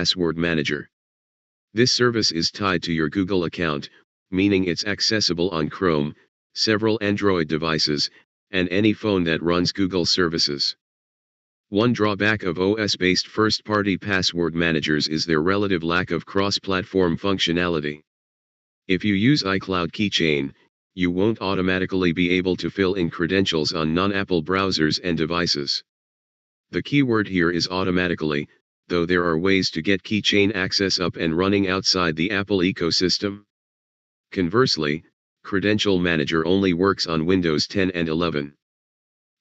password manager. This service is tied to your Google account, meaning it's accessible on Chrome, several Android devices, and any phone that runs Google services. One drawback of OS-based first-party password managers is their relative lack of cross-platform functionality. If you use iCloud Keychain, you won't automatically be able to fill in credentials on non-Apple browsers and devices. The keyword here is automatically, though there are ways to get Keychain access up and running outside the Apple ecosystem. Conversely, Credential Manager only works on Windows 10 and 11.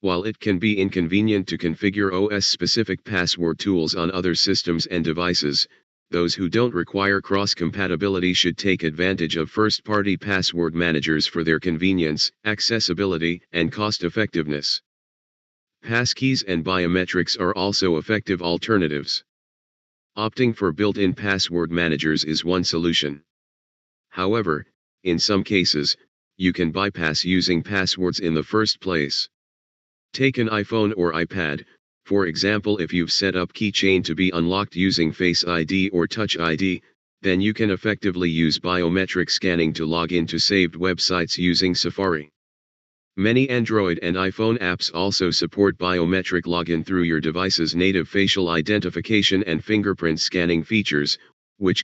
While it can be inconvenient to configure OS-specific password tools on other systems and devices, those who don't require cross-compatibility should take advantage of first-party password managers for their convenience, accessibility, and cost-effectiveness. Passkeys and biometrics are also effective alternatives. Opting for built-in password managers is one solution. However, in some cases, you can bypass using passwords in the first place. Take an iPhone or iPad, for example. If you've set up Keychain to be unlocked using Face ID or Touch ID, then you can effectively use biometric scanning to log into saved websites using Safari. Many Android and iPhone apps also support biometric login through your device's native facial identification and fingerprint scanning features, which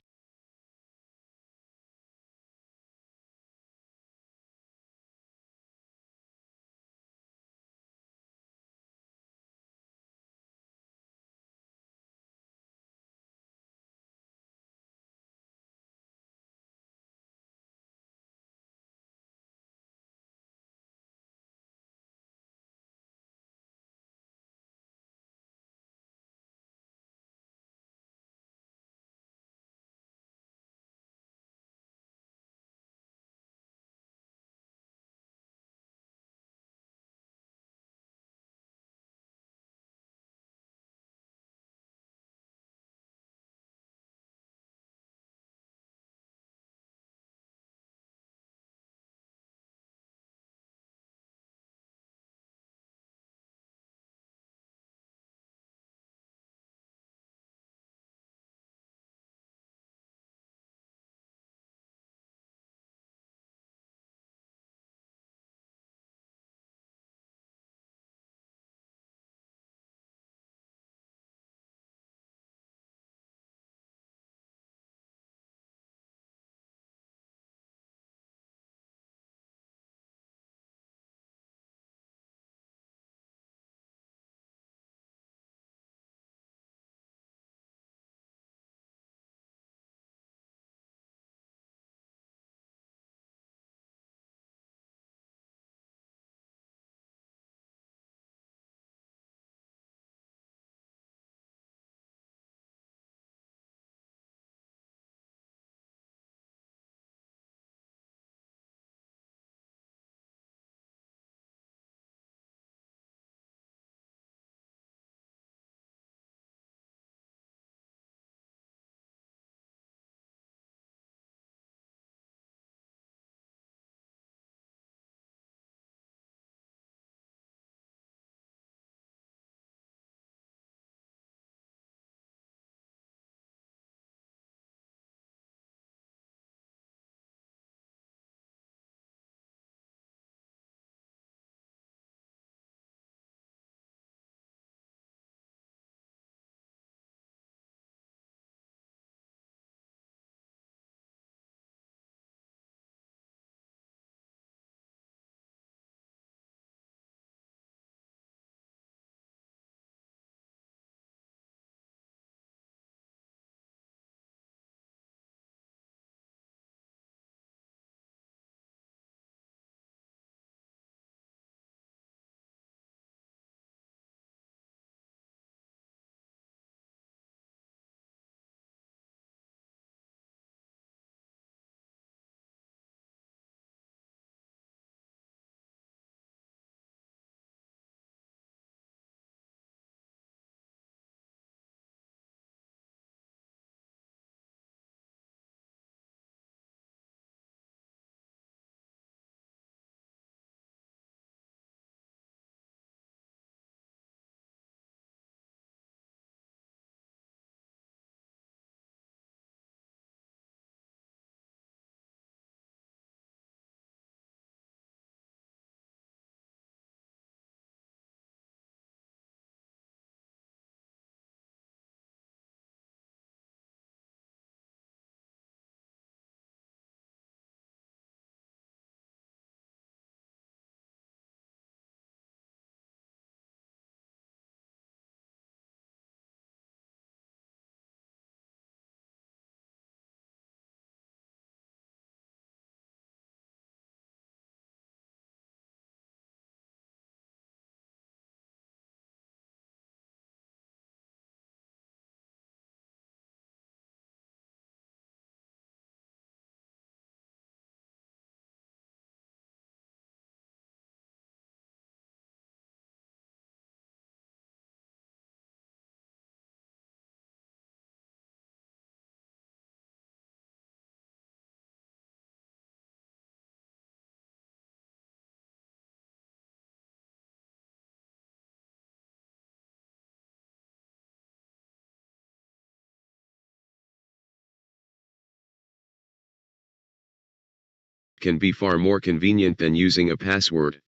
can be far more convenient than using a password.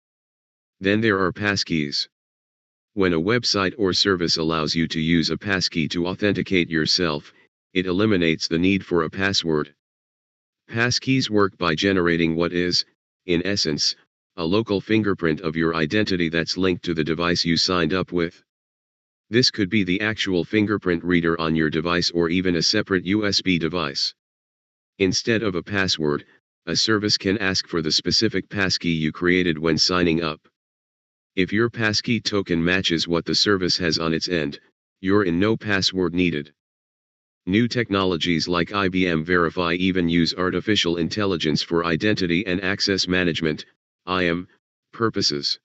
Then there are passkeys. When a website or service allows you to use a passkey to authenticate yourself, it eliminates the need for a password. Passkeys work by generating what is, in essence, a local fingerprint of your identity that's linked to the device you signed up with. This could be the actual fingerprint reader on your device or even a separate USB device. Instead of a password, a service can ask for the specific passkey you created when signing up. If your passkey token matches what the service has on its end, you're in no password needed. New technologies like IBM Verify even use artificial intelligence for identity and access management, IAM, purposes.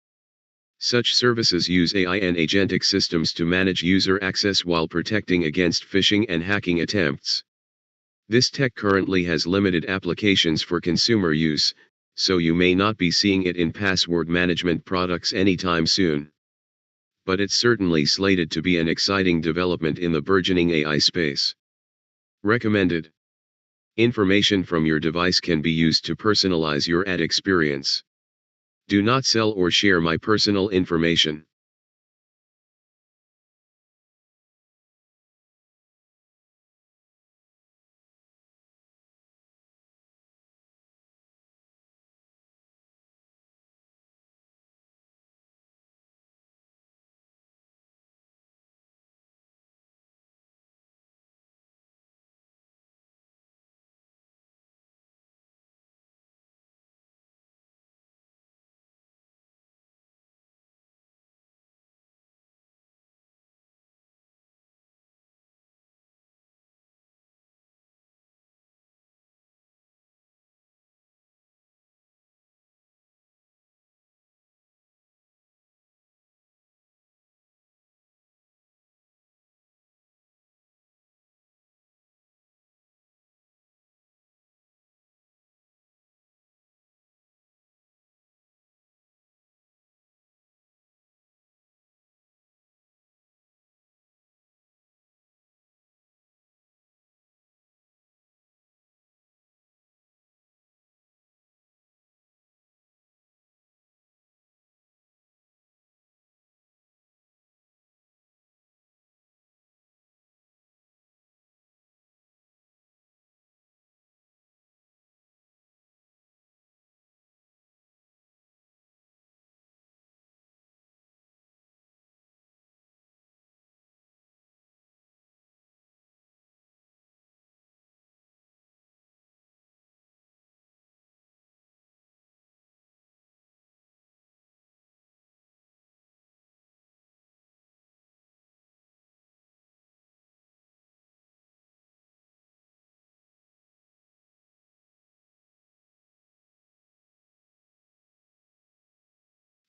Such services use AI and agentic systems to manage user access while protecting against phishing and hacking attempts. This tech currently has limited applications for consumer use, so you may not be seeing it in password management products anytime soon. But it's certainly slated to be an exciting development in the burgeoning AI space. Recommended. Information from your device can be used to personalize your ad experience. Do not sell or share my personal information.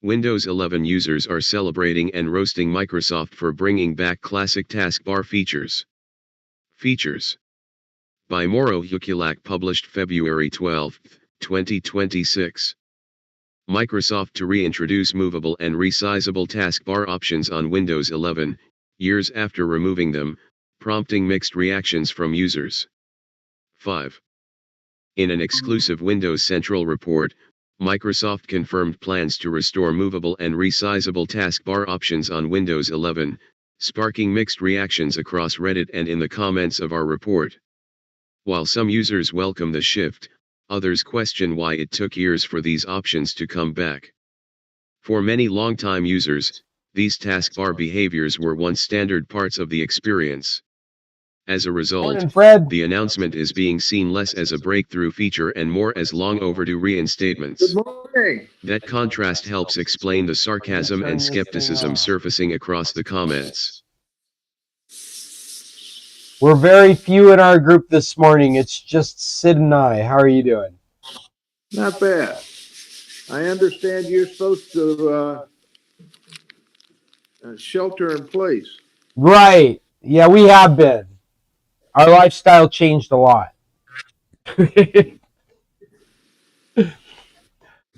Windows 11 users are celebrating and roasting Microsoft for bringing back classic taskbar features. Features. By Mauro Hukulak, published February 12, 2026. Microsoft to reintroduce movable and resizable taskbar options on Windows 11, years after removing them, prompting mixed reactions from users. 5. In an exclusive Windows Central report, Microsoft confirmed plans to restore movable and resizable taskbar options on Windows 11, sparking mixed reactions across Reddit and in the comments of our report. While some users welcome the shift, others question why it took years for these options to come back. For many longtime users, these taskbar behaviors were once standard parts of the experience. As a result, the announcement is being seen less as a breakthrough feature and more as long overdue reinstatements. That contrast helps explain the sarcasm and skepticism surfacing across the comments. We're very few in our group this morning. It's just Sid and I. How are you doing? Not bad. I understand you're supposed to shelter in place. Right. Yeah, we have been. Our lifestyle changed a lot.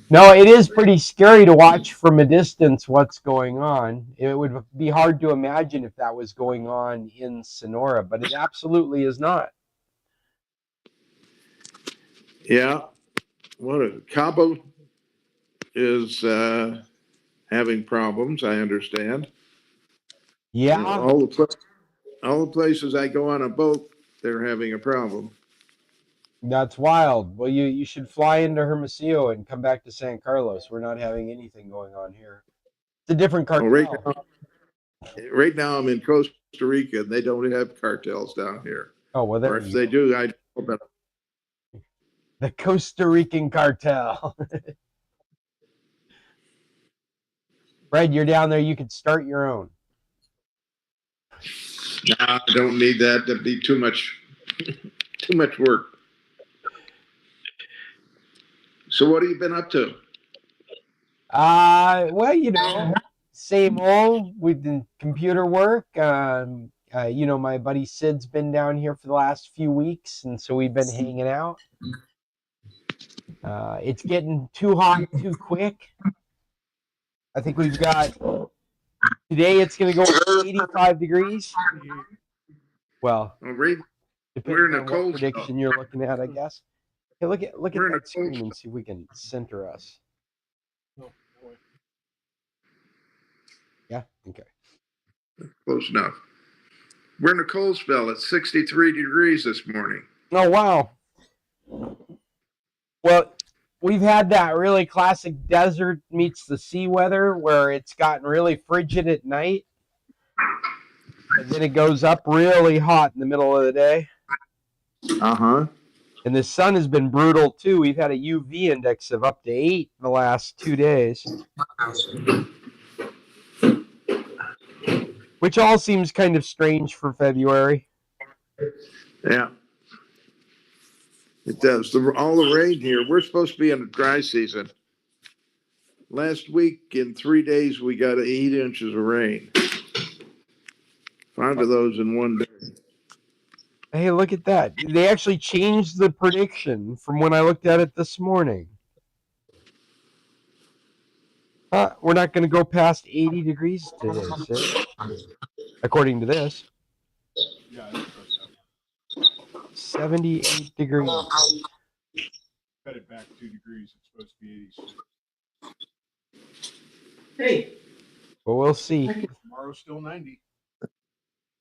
No, it is pretty scary to watch from a distance what's going on. It would be hard to imagine if that was going on in Sonora, but it absolutely is not. Yeah. Cabo is having problems, I understand. Yeah, All the places I go on a boat, they're having a problem. that's wild. Well, you should fly into Hermosillo and come back to San Carlos. We're not having anything going on here. It's a different Well, cartel. right now I'm in Costa Rica and they don't have cartels down here. Oh, well, Or there if you they go. do, I know about The Costa Rican cartel. Fred, you're down there. You could start your own. Nah, I don't need that. That'd be too much work. So what have you been up to? Well, same old with the computer work. My buddy Sid's been down here for the last few weeks, and so we've been hanging out. It's getting too hot too quick. I think we've got today. It's going to go 85 degrees. Well, We're depending in a on what cold prediction spell. you're looking at, I guess. Hey, look at We're in a that screen and see if we can center us. Yeah. Okay. Close enough. We're in a cold spell. It's 63 degrees this morning. Oh wow. Well, we've had that really classic desert meets the sea weather where it's gotten really frigid at night, and then it goes up really hot in the middle of the day. Uh-huh. And the sun has been brutal too. We've had a UV index of up to 8 in the last 2 days, which all seems kind of strange for February. Yeah. It does. All the rain here. We're supposed to be in a dry season. Last week, in 3 days, we got 8 inches of rain. 5 of those in one day. Hey, look at that. They actually changed the prediction from when I looked at it this morning. We're not going to go past 80 degrees today, Sid, according to this. 78 degrees. Cut it back 2 degrees. It's supposed to be 86. Hey, Well, we'll see. Tomorrow's still 90.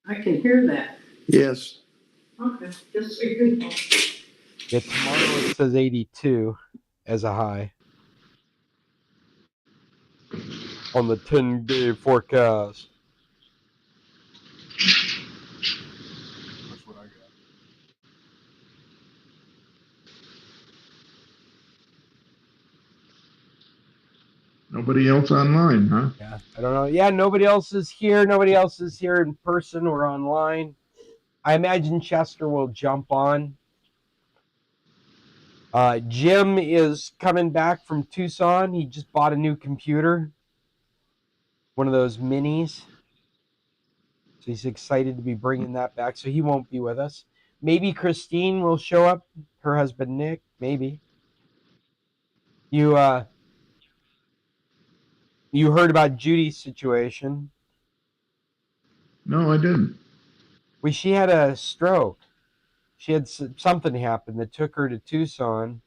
I can hear that. Yes. Okay, just so you know. Yeah, tomorrow it says 82 as a high on the 10-day forecast. That's what I got. Nobody else online, huh? Yeah, I don't know. Yeah, nobody else is here. Nobody else is here in person or online. I imagine Chester will jump on. Jim is coming back from Tucson. He just bought a new computer, one of those minis. So he's excited to be bringing that back. So he won't be with us. Maybe Christine will show up. Her husband Nick, maybe. You heard about Judy's situation? No, I didn't. Well, she had a stroke. She had something happen that took her to Tucson.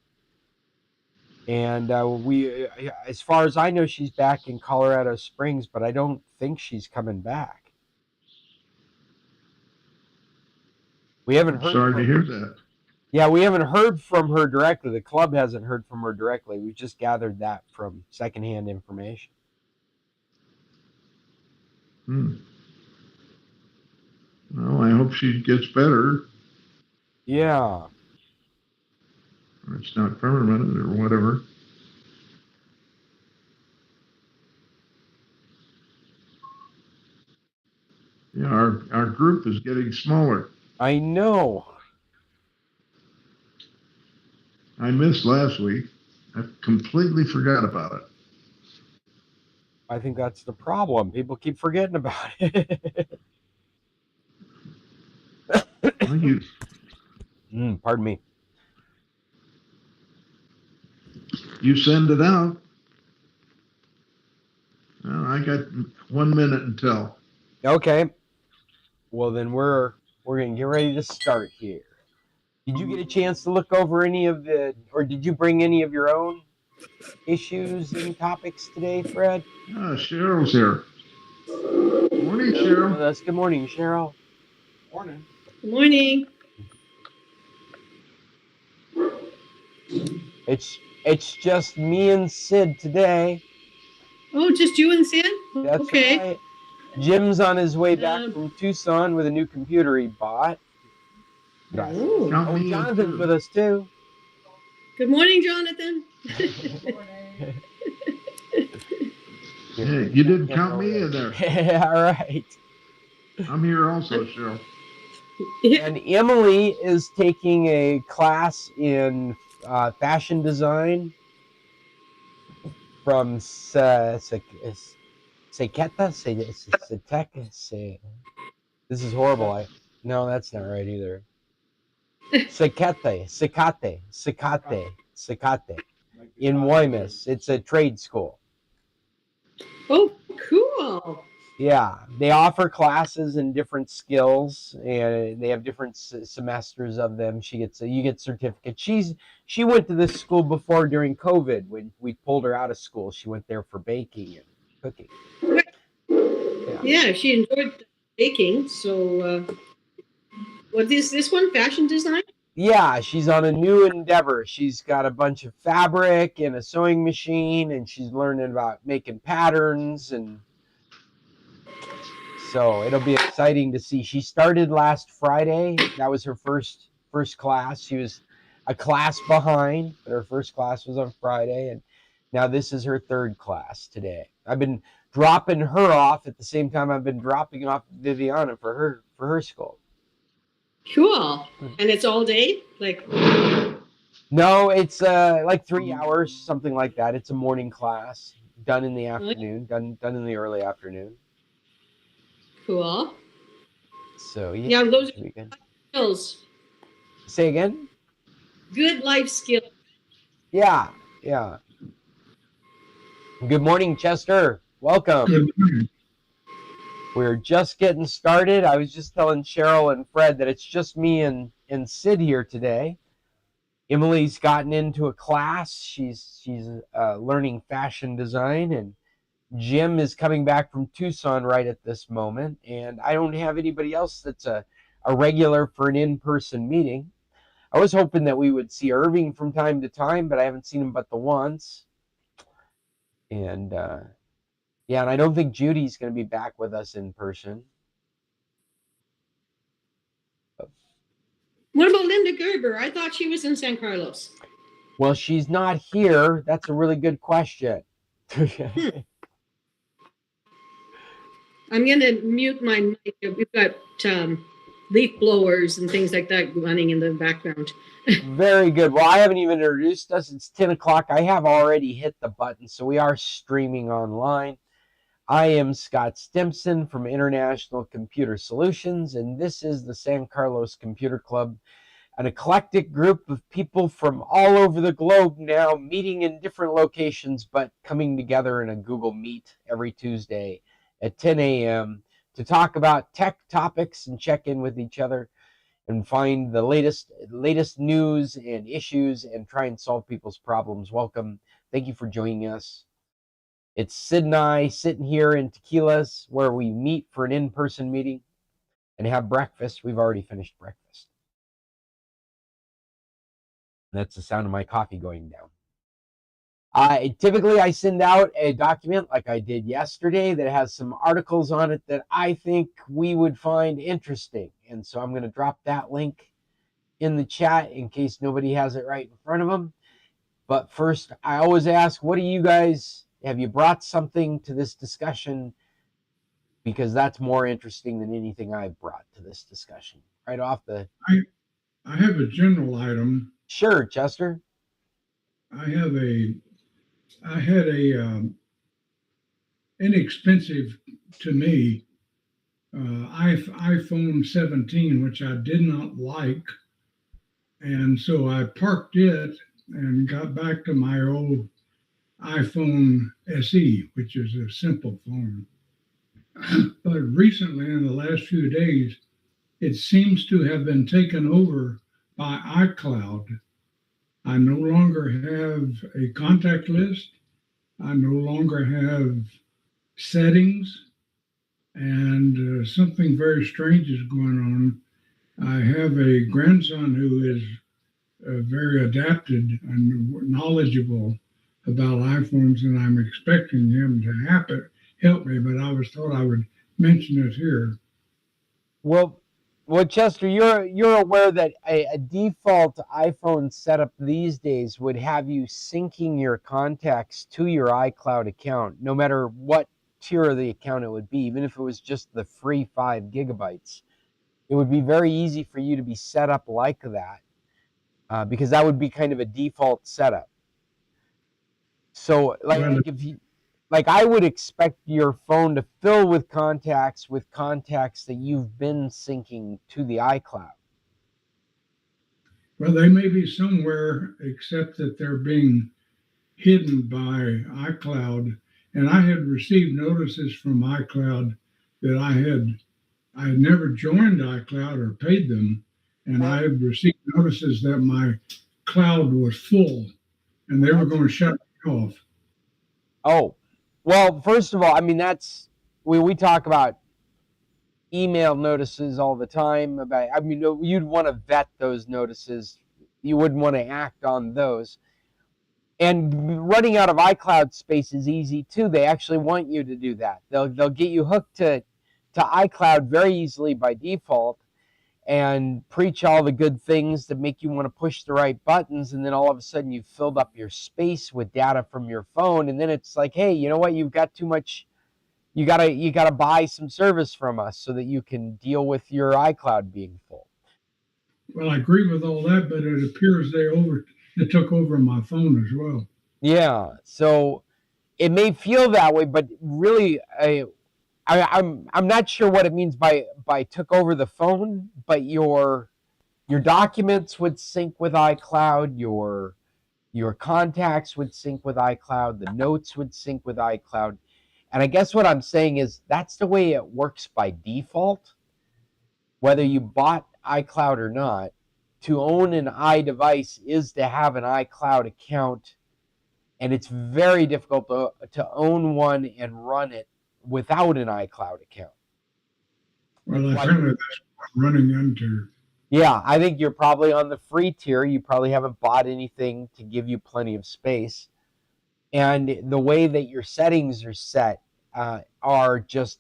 And as far as I know, she's back in Colorado Springs, but I don't think she's coming back. We haven't heard. Sorry to hear that. Yeah, we haven't heard from her directly. The club hasn't heard from her directly. We've just gathered that from secondhand information. Well, I hope she gets better. Yeah. Or it's not permanent or whatever. Yeah, our group is getting smaller. I know. I missed last week. I completely forgot about it. I think that's the problem. People keep forgetting about it. Pardon me. You send it out. Well, I got 1 minute until. Okay. Well, then we're going to get ready to start here. Did you get a chance to look over any of the, or did you bring any of your own issues and topics today, Fred? Cheryl's here. Morning, With Cheryl. us. Good morning, Cheryl. Morning. Good morning. It's just me and Sid today. Oh, just you and Sid? That's Okay. right. Jim's on his way back from Tucson with a new computer he bought. Gracias. Oh. Count Oh, me in, Jonathan's too. with us too. Good morning, Jonathan. Hey, you didn't count me in there. All right. I'm here also, Cheryl. And Emily is taking a class in fashion design from Seketa. This is horrible. No, that's not right either. Secate in Wymus. It's a trade school. Oh, cool. Yeah, they offer classes in different skills, and they have different semesters of them. You get certificates. She went to this school before during COVID when we pulled her out of school. She went there for baking and cooking. Yeah, she enjoyed baking. So, what is this one? Fashion design? Yeah, she's on a new endeavor. She's got a bunch of fabric and a sewing machine, and she's learning about making patterns, and so it'll be exciting to see. She started last Friday. That was her first class. She was a class behind, but her first class was on Friday, and now this is her third class today. I've been dropping her off at the same time I've been dropping off Viviana for her school. Cool. And it's all day? Like, no, it's like 3 hours, something like that. It's a morning class, done in the afternoon, done in the early afternoon. Cool. So yeah, those are skills. Say again? Good life skills. Yeah. Good morning, Chester. Welcome. Good morning. We're just getting started. I was just telling Cheryl and Fred that it's just me and Sid here today. Emily's gotten into a class. She's learning fashion design, and Jim is coming back from Tucson right at this moment. And I don't have anybody else that's a regular for an in-person meeting. I was hoping that we would see Irving from time to time, but I haven't seen him but the once. And yeah, and I don't think Judy's going to be back with us in person. What about Linda Gerber? I thought she was in San Carlos. Well, she's not here. That's a really good question. I'm going to mute my mic. We've got leaf blowers and things like that running in the background. Very good. Well, I haven't even introduced us. It's 10 o'clock. I have already hit the button, so we are streaming online. I am Scott Stimson from International Computer Solutions, and this is the San Carlos Computer Club, an eclectic group of people from all over the globe now, meeting in different locations, but coming together in a Google Meet every Tuesday at 10 a.m. to talk about tech topics and check in with each other and find the latest news and issues and try and solve people's problems. Welcome. Thank you for joining us. It's Sid and I sitting here in Tequila's where we meet for an in-person meeting and have breakfast. We've already finished breakfast. That's the sound of my coffee going down. Typically, I send out a document like I did yesterday that has some articles on it that I think we would find interesting. And so I'm going to drop that link in the chat in case nobody has it right in front of them. But first, I always ask, what do you guys, have you brought something to this discussion? Because that's more interesting than anything I've brought to this discussion. Right off the... I have a general item. Sure, Chester. I had a inexpensive to me iPhone 17, which I did not like. And so I parked it and got back to my old iPhone SE, which is a simple phone. But recently, in the last few days, it seems to have been taken over by iCloud. I no longer have a contact list. I no longer have settings. And something very strange is going on. I have a grandson who is very adapted and knowledgeable about iPhones, and I'm expecting him to help me, but I was told I would mention it here. Well, Chester, you're aware that a default iPhone setup these days would have you syncing your contacts to your iCloud account, no matter what tier of the account it would be, even if it was just the free 5 gigabytes. It would be very easy for you to be set up like that, because that would be kind of a default setup. So, like if you, like I would expect your phone to fill with contacts that you've been syncing to the iCloud. Well, they may be somewhere, except that they're being hidden by iCloud. And I had received notices from iCloud that I had never joined iCloud or paid them, and I had received notices that my cloud was full, and they were going to shut me off. Oh, well, first of all, I mean, that's we talk about email notices all the time. About, I mean, you'd want to vet those notices. You wouldn't want to act on those. And running out of iCloud space is easy too. They actually want you to do that. They'll get you hooked to iCloud very easily by default, and preach all the good things that make you want to push the right buttons, and then all of a sudden you've filled up your space with data from your phone, and then it's like, hey, you know what, you've got too much, you gotta buy some service from us so that you can deal with your iCloud being full. Well, I agree with all that, but it appears they took over my phone as well. Yeah, so it may feel that way, but really, I'm not sure what it means by took over the phone, but your documents would sync with iCloud, your contacts would sync with iCloud, the notes would sync with iCloud. And I guess what I'm saying is that's the way it works by default. Whether you bought iCloud or not, to own an iDevice is to have an iCloud account, and it's very difficult to own one and run it without an iCloud account. Well, apparently that's what I'm running into. Yeah, I think you're probably on the free tier. You probably haven't bought anything to give you plenty of space. And the way that your settings are set are just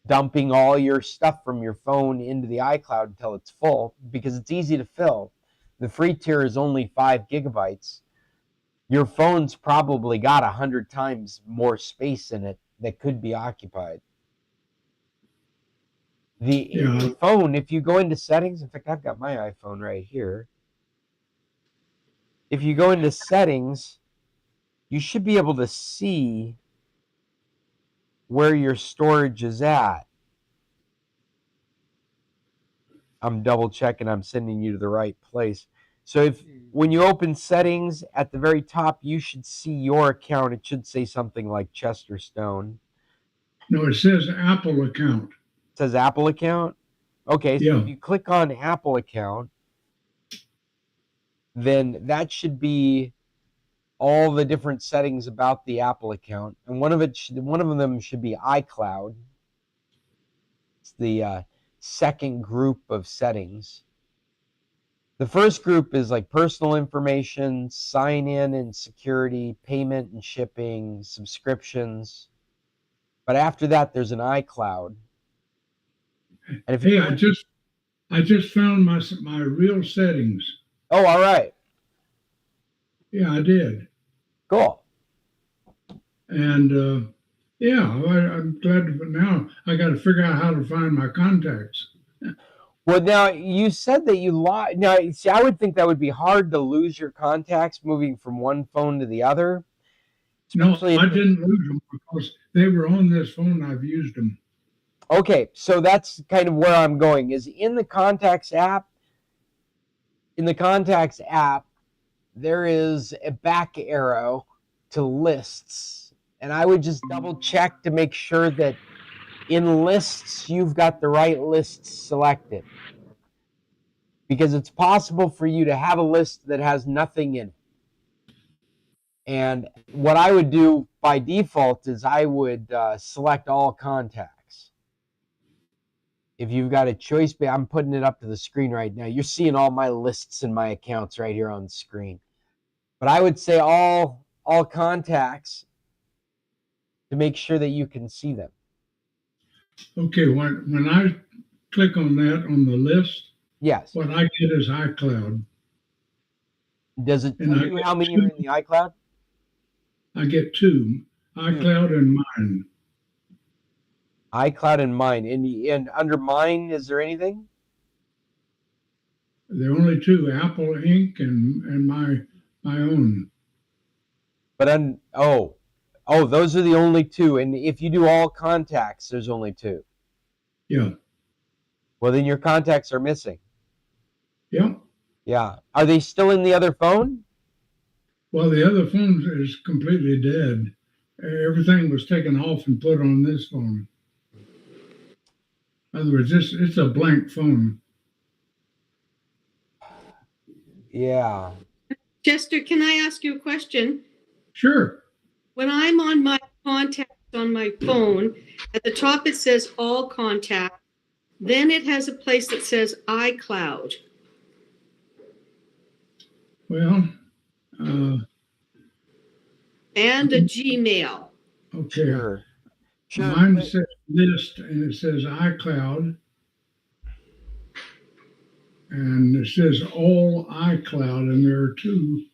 dumping all your stuff from your phone into the iCloud until it's full, because it's easy to fill. The free tier is only 5 gigabytes. Your phone's probably got 100 times more space in it that could be occupied. The phone, if you go into settings, in fact, I've got my iPhone right here. If you go into settings, you should be able to see where your storage is at. I'm double checking I'm sending you to the right place. So when you open settings at the very top, you should see your account. It should say something like Chester Stone. No, it says Apple account. It says Apple account? Okay, so if you click on Apple account, then that should be all the different settings about the Apple account, and one of them should be iCloud. It's the second group of settings. The first group is like personal information, sign in and security, payment and shipping, subscriptions. But after that, there's an iCloud. And if I just found my real settings. Oh, all right. Yeah, I did. Cool. And I'm glad, but now I got to figure out how to find my contacts. Well, now you said that you lost. Now, see, I would think that would be hard to lose your contacts moving from one phone to the other. No, I didn't lose them because they were on this phone. I've used them. Okay, so that's kind of where I'm going. Is in the Contacts app. In the Contacts app, there is a back arrow to lists, and I would just double check to make sure that in lists you've got the right lists selected. because it's possible for you to have a list that has nothing in it. And what I would do by default is I would select all contacts. If you've got a choice, I'm putting it up to the screen right now. You're seeing all my lists and my accounts right here on the screen. But I would say all contacts to make sure that you can see them. Okay, when I click on that on the list, Yes. what I get is iCloud. Does it tell you how many are in the iCloud? I get two, iCloud and mine. iCloud and mine. And under mine, is there anything? There are only two, Apple Inc. and my own. But those are the only two. And if you do all contacts, there's only two. Yeah. Well, then your contacts are missing. Yeah. Yeah. Are they still in the other phone? Well, the other phone is completely dead. Everything was taken off and put on this phone. In other words, it's a blank phone. Yeah. Chester, can I ask you a question? Sure. When I'm on my contacts on my phone, at the top it says all contacts. Then it has a place that says iCloud. Well, and a Gmail. Okay. Sure. Mine says list and it says iCloud. And it says all iCloud, and there are two.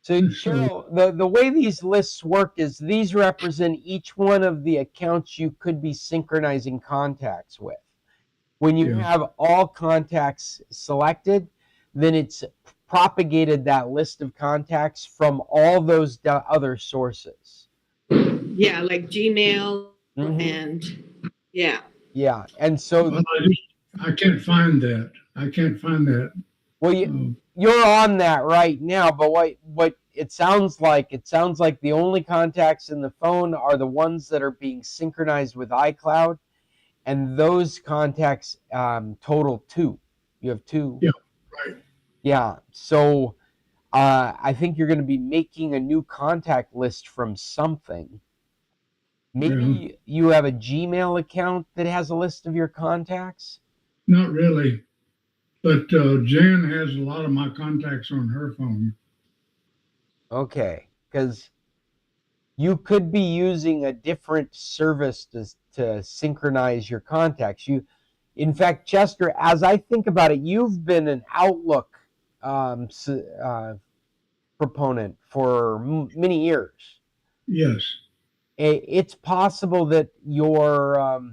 So Cheryl, the way these lists work is these represent each one of the accounts you could be synchronizing contacts with. When you have all contacts selected, then it's propagated that list of contacts from all those other sources. Yeah, like Gmail and yeah. And so I can't find that. Well, you're on that right now, but what it sounds like the only contacts in the phone are the ones that are being synchronized with iCloud, and those contacts total two. You have two. Yeah, right. Yeah. So I think you're going to be making a new contact list from something. Maybe you have a Gmail account that has a list of your contacts? Not really. But Jan has a lot of my contacts on her phone. Okay, because you could be using a different service to synchronize your contacts. In fact, Chester, as I think about it, you've been an Outlook proponent for many years. Yes. It's possible that your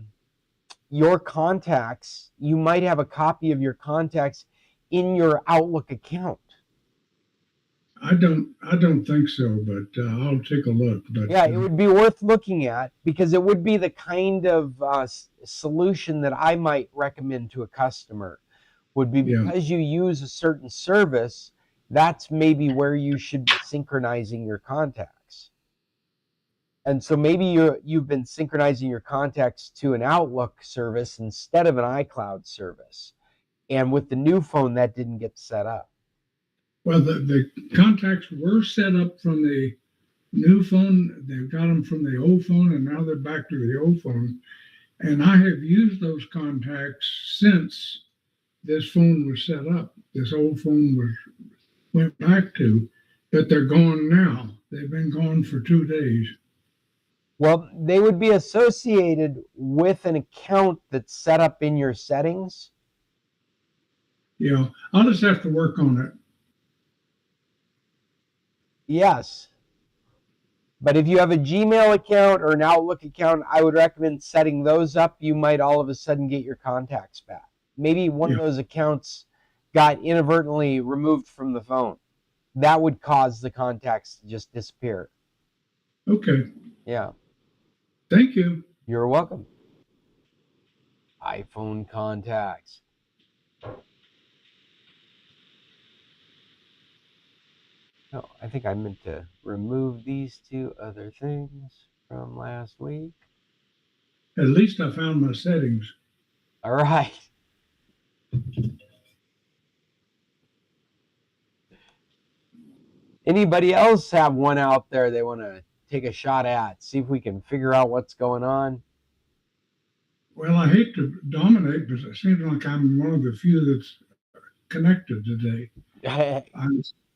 contacts, you might have a copy of your contacts in your Outlook account. I don't think so, but I'll take a look. But yeah, it would be worth looking at, because it would be the kind of solution that I might recommend to a customer. Would be because you use a certain service, that's maybe where you should be synchronizing your contacts. And so maybe you've been synchronizing your contacts to an Outlook service instead of an iCloud service. And with the new phone, that didn't get set up. Well, the contacts were set up from the new phone. They've got them from the old phone, and now they're back to the old phone. And I have used those contacts since this phone was set up. This old phone went back to, but they're gone now. They've been gone for 2 days. Well, they would be associated with an account that's set up in your settings. Yeah, I'll just have to work on it. Yes. But if you have a Gmail account or an Outlook account, I would recommend setting those up. You might all of a sudden get your contacts back. Maybe one of those accounts got inadvertently removed from the phone. That would cause the contacts to just disappear. Okay. Yeah. Thank you. You're welcome. iPhone contacts. No, I think I meant to remove these two other things from last week. At least I found my settings. All right. Anybody else have one out there they want to take a shot at? See if we can figure out what's going on. Well, I hate to dominate, but it seems like I'm one of the few that's connected today.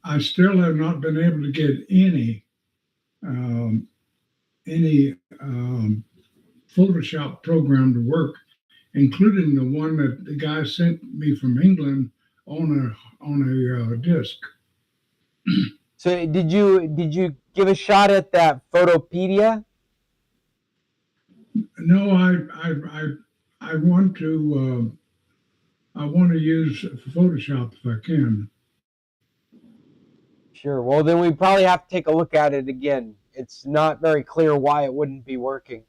I still have not been able to get any Photoshop program to work, including the one that the guy sent me from England on a disc. So did you give a shot at that Photopedia? No, I want to use Photoshop if I can. Sure. Well, then we probably have to take a look at it again. It's not very clear why it wouldn't be working.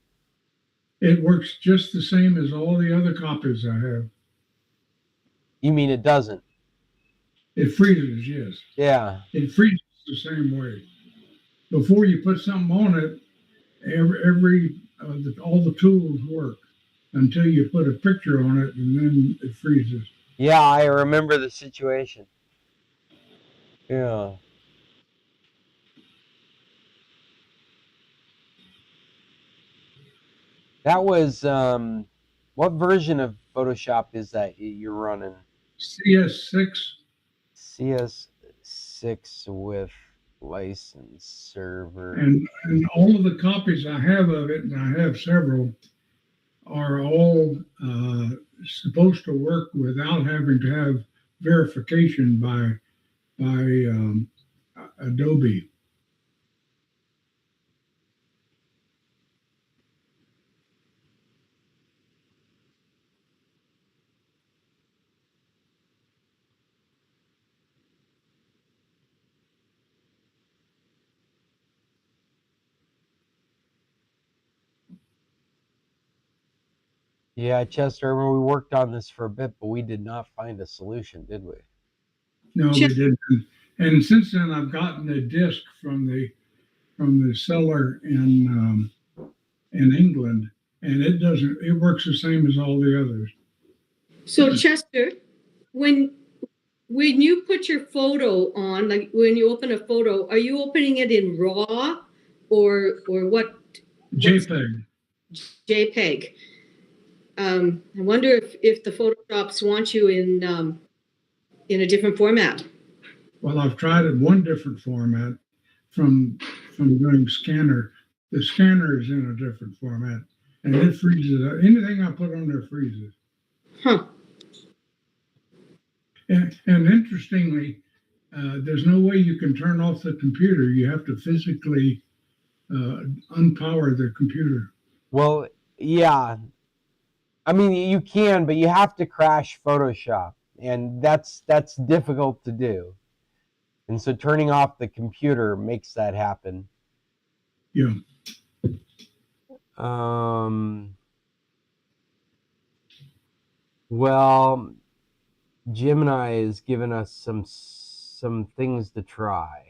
It works just the same as all the other copies I have. You mean it doesn't? It freezes, yes. Yeah. It freezes the same way. Before you put something on it, all the tools work until you put a picture on it, and then it freezes. Yeah, I remember the situation. Yeah. That was what version of Photoshop is that you're running? CS6. CS6 with license server. And all of the copies I have of it, and I have several, are all supposed to work without having to have verification by Adobe. Yeah, Chester, I remember we worked on this for a bit, but we did not find a solution, did we? No, we didn't. And since then, I've gotten a disc from the seller in England, and it doesn't. It works the same as all the others. So Chester, when you put your photo on, like when you open a photo, are you opening it in RAW or what? JPEG. JPEG. I wonder if the Photoshops want you in a different format. Well, I've tried it one different format from doing scanner. The scanner is in a different format, and it freezes. Anything I put on there freezes. Huh. And interestingly, there's no way you can turn off the computer. You have to physically unpower the computer. Well, yeah. I mean, you can, but you have to crash Photoshop, and that's difficult to do. And so turning off the computer makes that happen. Yeah. Well, Gemini has given us some things to try.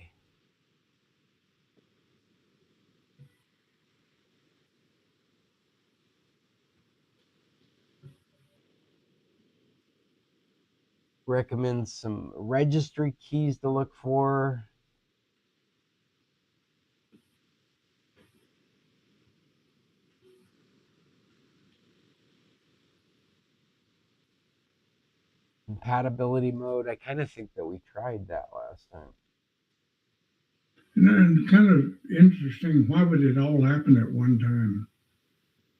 Recommends some registry keys to look for. Compatibility mode. I kind of think that we tried that last time. And kind of interesting. Why would it all happen at one time?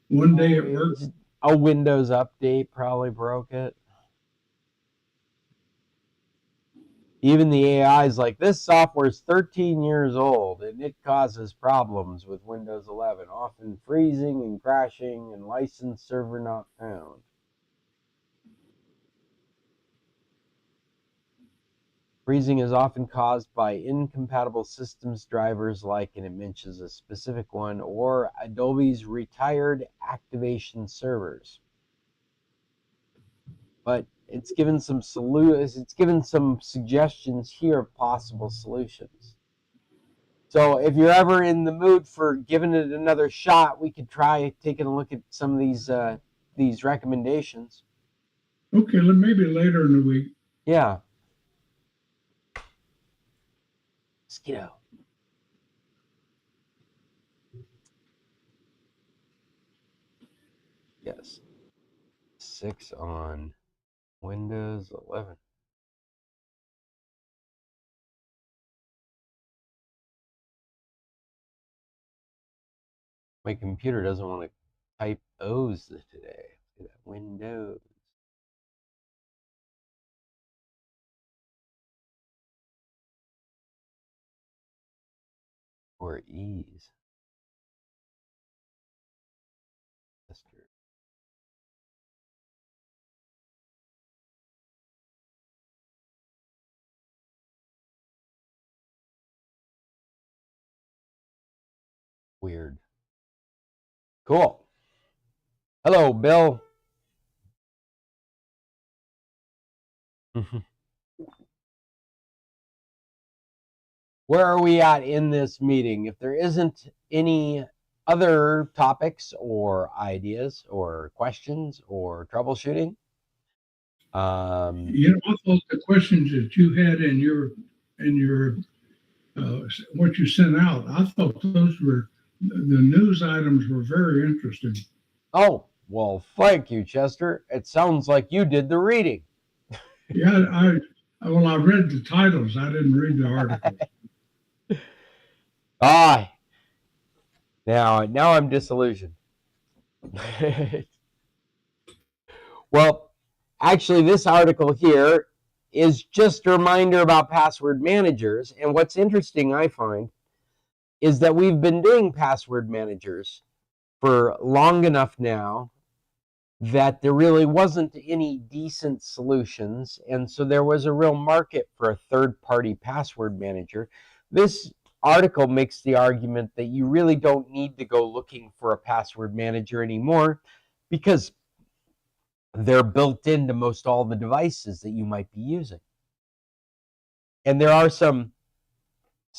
One day it works. A Windows update probably broke it. Even the AI is like, this software is 13 years old and it causes problems with Windows 11, often freezing and crashing and license server not found. Freezing is often caused by incompatible systems drivers like, and it mentions a specific one, or Adobe's retired activation servers. But it's given some suggestions here of possible solutions. So if you're ever in the mood for giving it another shot, we could try taking a look at some of these recommendations. Okay, maybe later in the week. Yeah. Mosquito. Yes. 6 on Windows 11. My computer doesn't want to type O's today. Windows. Or E's. Weird. Cool. Hello, Bill. Where are we at in this meeting? If there isn't any other topics or ideas or questions or troubleshooting, You know, I thought the questions that you had in your what you sent out, I thought those were the news items were very interesting. oh, well, thank you, Chester. It sounds like you did the reading. Yeah, I read the titles. I didn't read the articles. Now I'm disillusioned. Well, actually, this article here is just a reminder about password managers. And what's interesting, I find, is that we've been doing password managers for long enough now that there really wasn't any decent solutions. And so there was a real market for a third-party password manager. This article makes the argument that you really don't need to go looking for a password manager anymore because they're built into most all the devices that you might be using. And there are some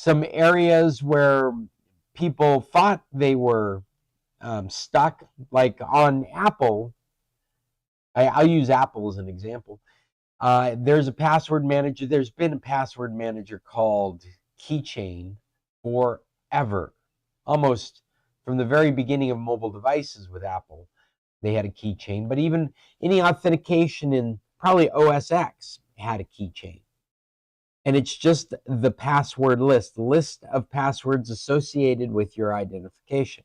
areas where people thought they were stuck, like on Apple. I'll use Apple as an example. There's a password manager. There's been a password manager called Keychain forever, almost from the very beginning of mobile devices with Apple. They had a keychain, but even any authentication in probably OS X had a keychain. And it's just the password list, the list of passwords associated with your identification.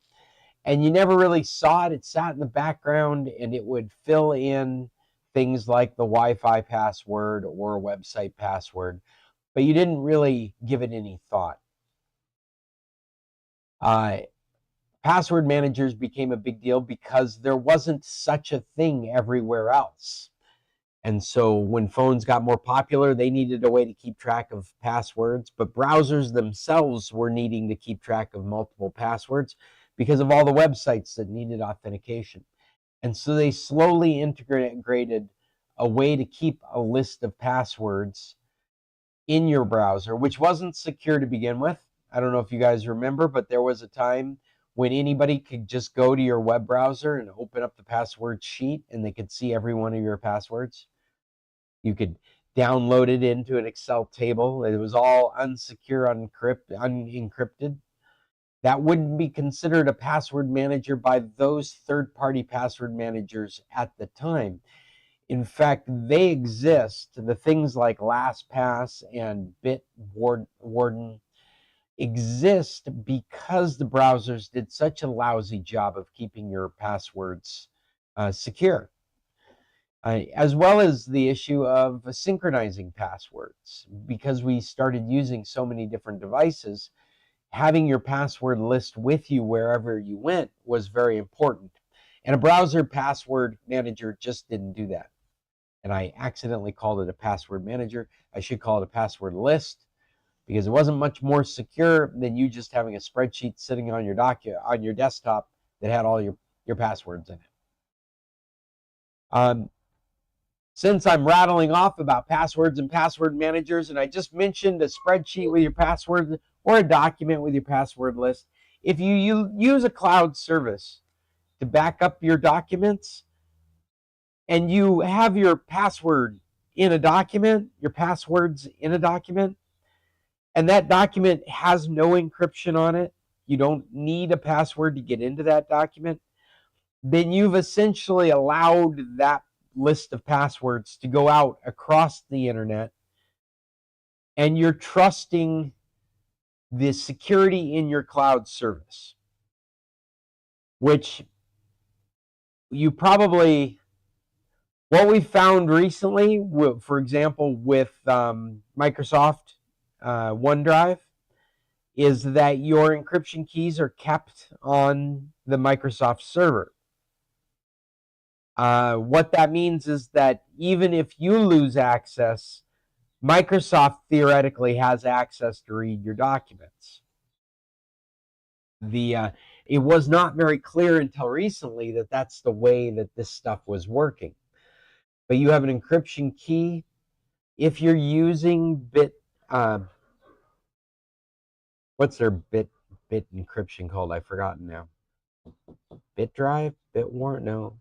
And you never really saw it. It sat in the background and it would fill in things like the Wi-Fi password or a website password, but you didn't really give it any thought. Password managers became a big deal because there wasn't such a thing everywhere else. And so when phones got more popular, they needed a way to keep track of passwords, but browsers themselves were needing to keep track of multiple passwords because of all the websites that needed authentication. And so they slowly integrated a way to keep a list of passwords in your browser, which wasn't secure to begin with. I don't know if you guys remember, but there was a time when anybody could just go to your web browser and open up the password sheet and they could see every one of your passwords. You could download it into an Excel table. It was all unsecure, unencrypted. That wouldn't be considered a password manager by those third-party password managers at the time. In fact, they exist. The things like LastPass and Bitwarden exist because the browsers did such a lousy job of keeping your passwords secure. As well as the issue of synchronizing passwords. Because we started using so many different devices, having your password list with you wherever you went was very important. And a browser password manager just didn't do that. And I accidentally called it a password manager. I should call it a password list because it wasn't much more secure than you just having a spreadsheet sitting on your desktop that had all your passwords in it. Since I'm rattling off about passwords and password managers, and I just mentioned a spreadsheet with your password or a document with your password list, if you use a cloud service to back up your documents and you have your password in a document, your passwords in a document, and that document has no encryption on it, you don't need a password to get into that document, then you've essentially allowed that list of passwords to go out across the internet, and you're trusting the security in your cloud service, which you probably, what we found recently, for example, with Microsoft OneDrive, is that your encryption keys are kept on the Microsoft server. What that means is that even if you lose access, Microsoft theoretically has access to read your documents. It was not very clear until recently that that's the way that this stuff was working. But you have an encryption key. If you're using what's their bit encryption called? I've forgotten now. BitDrive? BitWarrant? No.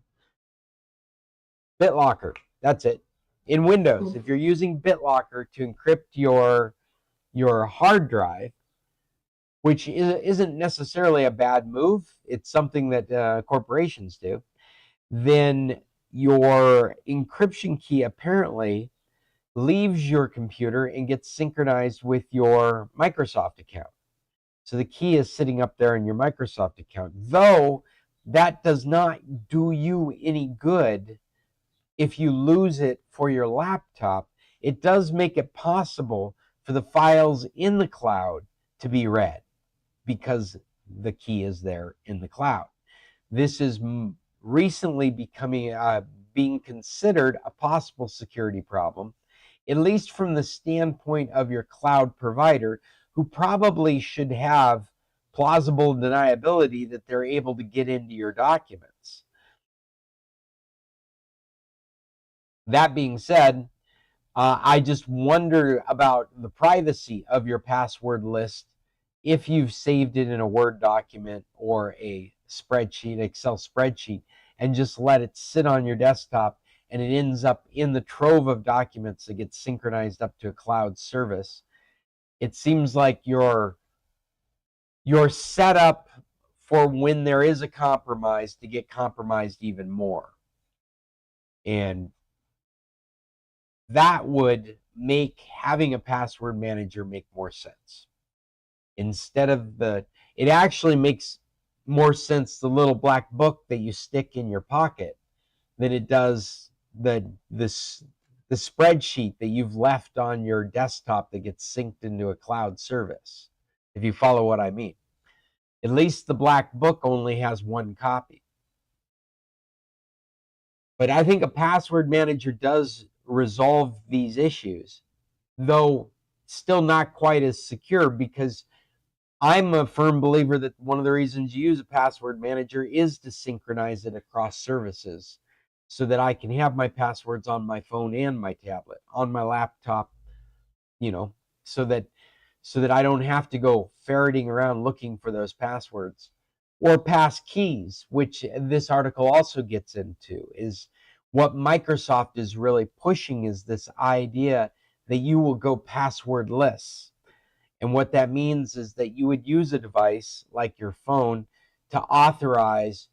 BitLocker. That's it. In Windows, if you're using BitLocker to encrypt your hard drive, which isn't necessarily a bad move, it's something that corporations do, then your encryption key apparently leaves your computer and gets synchronized with your Microsoft account. So the key is sitting up there in your Microsoft account, though that does not do you any good. If you lose it for your laptop, it does make it possible for the files in the cloud to be read because the key is there in the cloud. This is recently being considered a possible security problem, at least from the standpoint of your cloud provider, who probably should have plausible deniability that they're able to get into your documents. That being said, I just wonder about the privacy of your password list if you've saved it in a Word document or a spreadsheet, Excel spreadsheet, and just let it sit on your desktop and it ends up in the trove of documents that gets synchronized up to a cloud service. It seems like you're set up for when there is a compromise to get compromised even more. And that would make having a password manager make more sense. Instead of it actually makes more sense, the little black book that you stick in your pocket, than it does the spreadsheet that you've left on your desktop that gets synced into a cloud service, if you follow what I mean. At least the black book only has one copy. But I think a password manager does resolve these issues, though still not quite as secure, because I'm a firm believer that one of the reasons you use a password manager is to synchronize it across services so that I can have my passwords on my phone and my tablet, on my laptop, so that I don't have to go ferreting around looking for those passwords. Or pass keys, which this article also gets into, is what Microsoft is really pushing, is this idea that you will go passwordless. And what that means is that you would use a device like your phone to authorize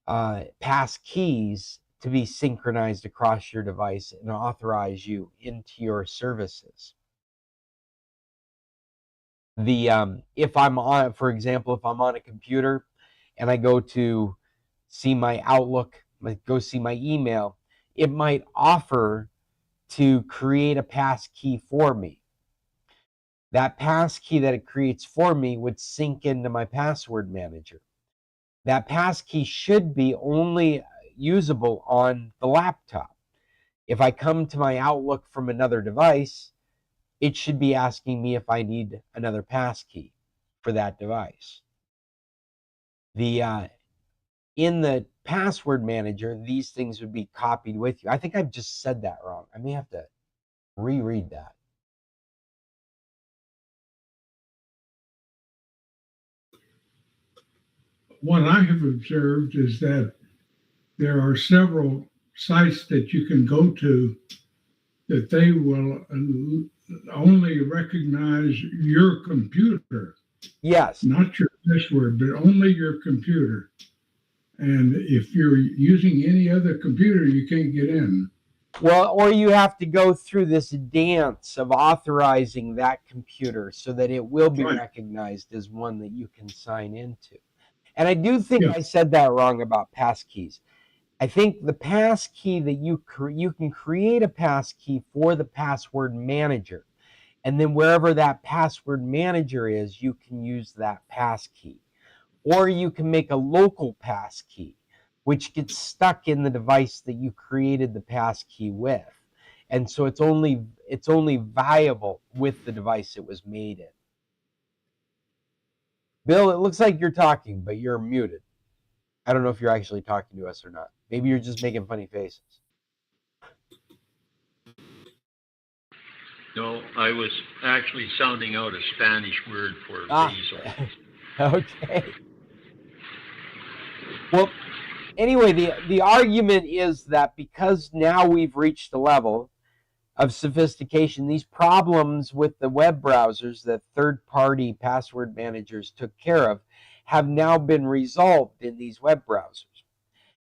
pass keys to be synchronized across your device and authorize you into your services. If I'm on, for example, if I'm on a computer and I go to see my Outlook, go see my email, it might offer to create a pass key for me. That pass key that it creates for me would sync into my password manager. That pass key should be only usable on the laptop. If I come to my Outlook from another device, it should be asking me if I need another pass key for that device. In the password manager, these things would be copied with you. I think I've just said that wrong. I may have to reread that. What I have observed is that there are several sites that you can go to that they will only recognize your computer, Yes. not your password, but only your computer. And if you're using any other computer, you can't get in. Well, or you have to go through this dance of authorizing that computer so that it will be Right. recognized as one that you can sign into. And I do think Yeah. I said that wrong about passkeys. I think the passkey that you can create a passkey for the password manager, and then wherever that password manager is, you can use that passkey. Or you can make a local passkey, which gets stuck in the device that you created the passkey with. And so it's only viable with the device it was made in. Bill, it looks like you're talking, but you're muted. I don't know if you're actually talking to us or not. Maybe you're just making funny faces. No, I was actually sounding out a Spanish word for basil. Okay. Well, anyway, the argument is that because now we've reached a level of sophistication, these problems with the web browsers that third-party password managers took care of have now been resolved in these web browsers.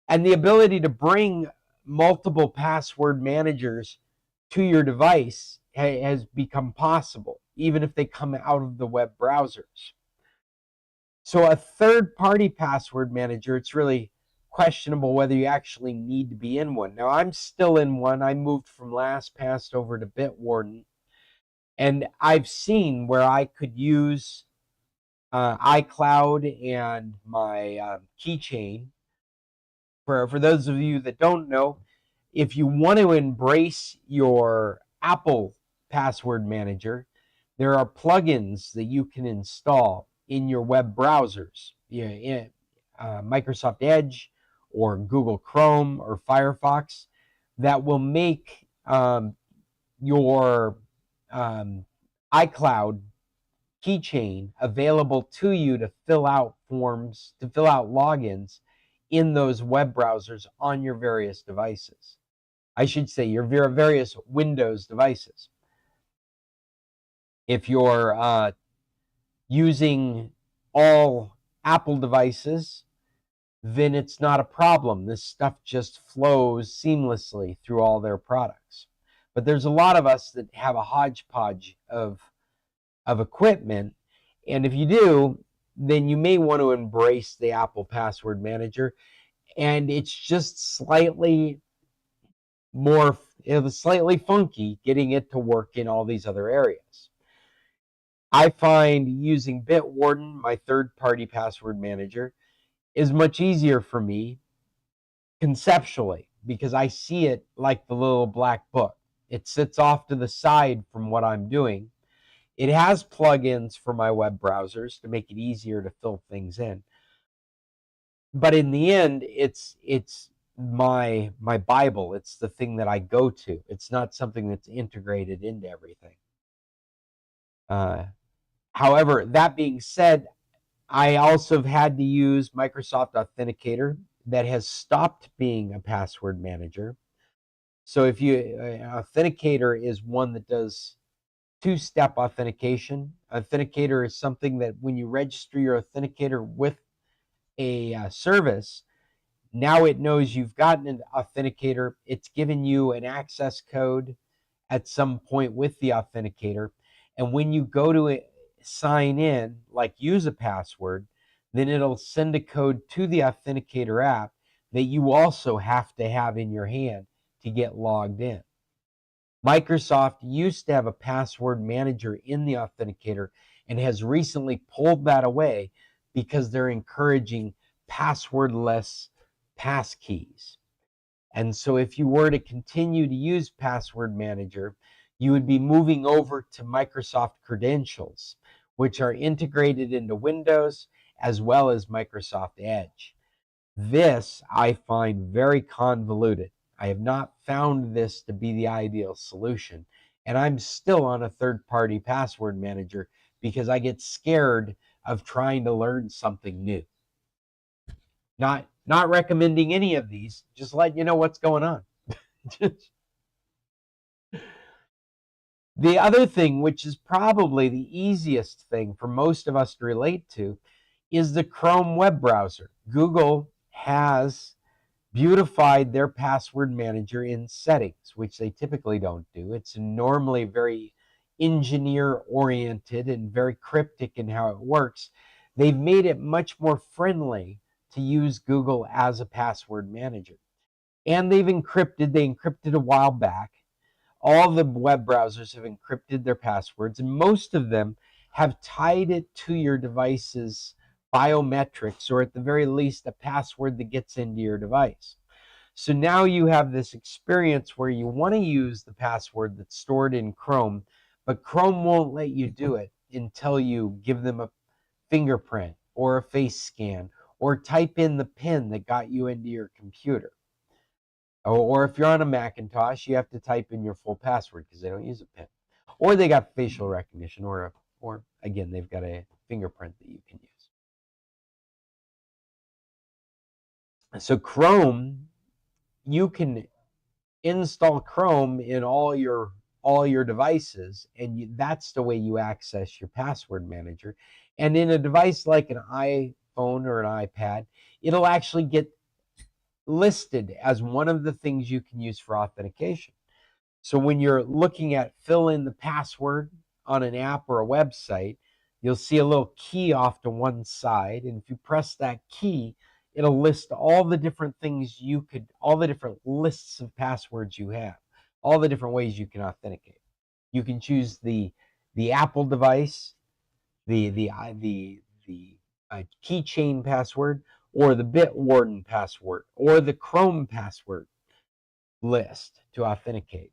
And the ability to bring multiple password managers to your device has become possible, even if they come out of the web browsers. So a third-party password manager, it's really questionable whether you actually need to be in one. Now, I'm still in one. I moved from LastPass over to Bitwarden, and I've seen where I could use iCloud and my keychain. For those of you that don't know, if you want to embrace your Apple password manager, there are plugins that you can install in your web browsers, Microsoft Edge or Google Chrome or Firefox, that will make your iCloud keychain available to you to fill out forms, to fill out logins in those web browsers on your various devices. I should say your various Windows devices. If you're using all Apple devices, then it's not a problem. This stuff just flows seamlessly through all their products. But there's a lot of us that have a hodgepodge of equipment, and if you do, then you may want to embrace the Apple Password Manager, and it's just slightly slightly funky getting it to work in all these other areas. I find using Bitwarden, my third-party password manager, is much easier for me conceptually because I see it like the little black book. It sits off to the side from what I'm doing. It has plugins for my web browsers to make it easier to fill things in. But in the end, it's my Bible. It's the thing that I go to. It's not something that's integrated into everything. However, that being said, I also have had to use Microsoft Authenticator that has stopped being a password manager. So if you Authenticator is one that does two-step authentication. Authenticator is something that when you register your authenticator with a service, now it knows you've gotten an authenticator. It's given you an access code at some point with the authenticator. And when you go to sign in, like use a password, then it'll send a code to the authenticator app that you also have to have in your hand to get logged in. Microsoft used to have a password manager in the authenticator and has recently pulled that away because they're encouraging passwordless passkeys. And so if you were to continue to use Password Manager, you would be moving over to Microsoft Credentials, which are integrated into Windows as well as Microsoft Edge. This I find very convoluted. I have not found this to be the ideal solution. And I'm still on a third-party password manager because I get scared of trying to learn something new. Not recommending any of these, just letting you know what's going on. The other thing, which is probably the easiest thing for most of us to relate to, is the Chrome web browser. Google has beautified their password manager in settings, which they typically don't do. It's normally very engineer oriented and very cryptic in how it works. They've made it much more friendly to use Google as a password manager. And they encrypted a while back. All the web browsers have encrypted their passwords, and most of them have tied it to your device's biometrics, or at the very least, a password that gets into your device. So now you have this experience where you want to use the password that's stored in Chrome, but Chrome won't let you do it until you give them a fingerprint or a face scan or type in the PIN that got you into your computer. Or if you're on a Macintosh, you have to type in your full password because they don't use a PIN. Or they got facial recognition, or again, they've got a fingerprint that you can use. So Chrome, you can install Chrome in all your devices, and that's the way you access your password manager. And in a device like an iPhone or an iPad, it'll actually get listed as one of the things you can use for authentication. So when you're looking at fill in the password on an app or a website, you'll see a little key off to one side. And if you press that key, it'll list all the different things all the different lists of passwords you have, all the different ways you can authenticate. You can choose the Apple device, the keychain password, or the Bitwarden password, or the Chrome password list to authenticate.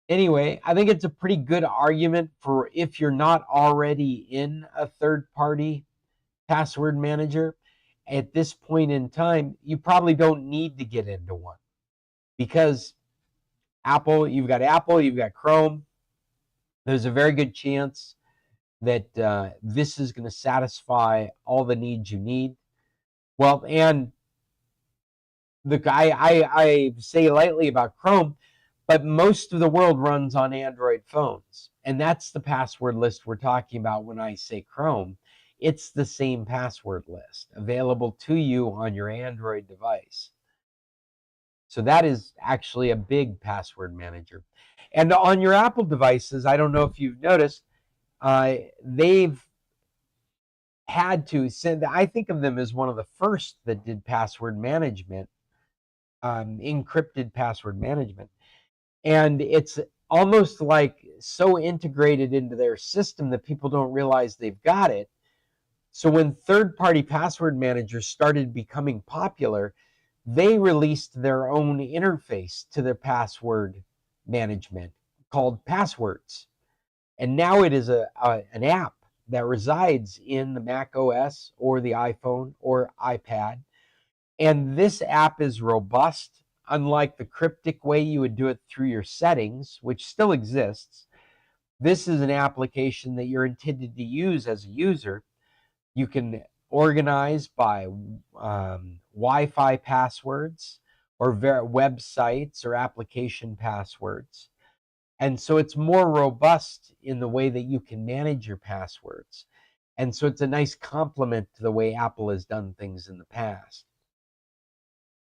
Anyway, I think it's a pretty good argument for if you're not already in a third-party password manager, at this point in time, you probably don't need to get into one, because you've got Chrome. There's a very good chance that this is going to satisfy all the needs you need. Well, and I say lightly about Chrome, but most of the world runs on Android phones. And that's the password list we're talking about when I say Chrome. It's the same password list available to you on your Android device. So that is actually a big password manager. And on your Apple devices, I don't know if you've noticed, they've had to send, I think of them as one of the first that did password management, encrypted password management. And it's almost like so integrated into their system that people don't realize they've got it. So when third-party password managers started becoming popular, they released their own interface to their password management called Passwords. And now it is an app that resides in the Mac OS or the iPhone or iPad. And this app is robust. Unlike the cryptic way you would do it through your settings, which still exists, this is an application that you're intended to use as a user. You can organize by Wi-Fi passwords or websites or application passwords. And so it's more robust in the way that you can manage your passwords. And so it's a nice complement to the way Apple has done things in the past.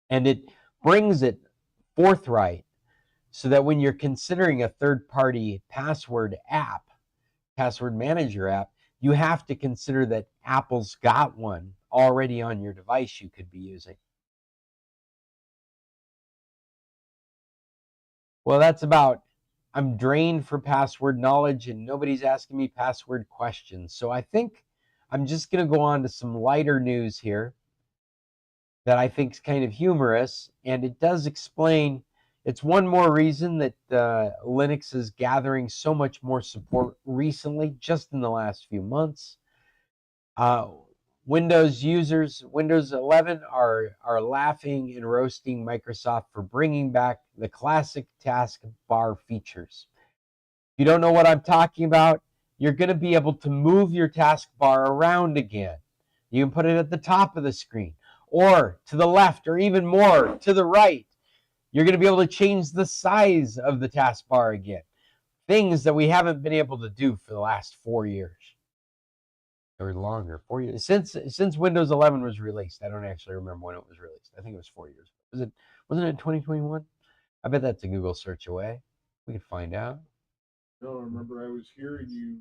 And it brings it forthright so that when you're considering a third-party password manager app, you have to consider that Apple's got one already on your device you could be using. Well, I'm drained for password knowledge and nobody's asking me password questions. So I think I'm just going to go on to some lighter news here that I think is kind of humorous, and it does explain, it's one more reason that Linux is gathering so much more support recently, just in the last few months. Windows users, Windows 11 are laughing and roasting Microsoft for bringing back the classic taskbar features. If you don't know what I'm talking about, you're going to be able to move your taskbar around again. You can put it at the top of the screen, or to the left, or even more to the right. You're going to be able to change the size of the taskbar again. Things that we haven't been able to do for the last 4 years. Or longer, 4 years. Since Windows 11 was released. I don't actually remember when it was released. I think it was 4 years. Wasn't it 2021? I bet that's a Google search away. We could find out. No, I remember I was here and you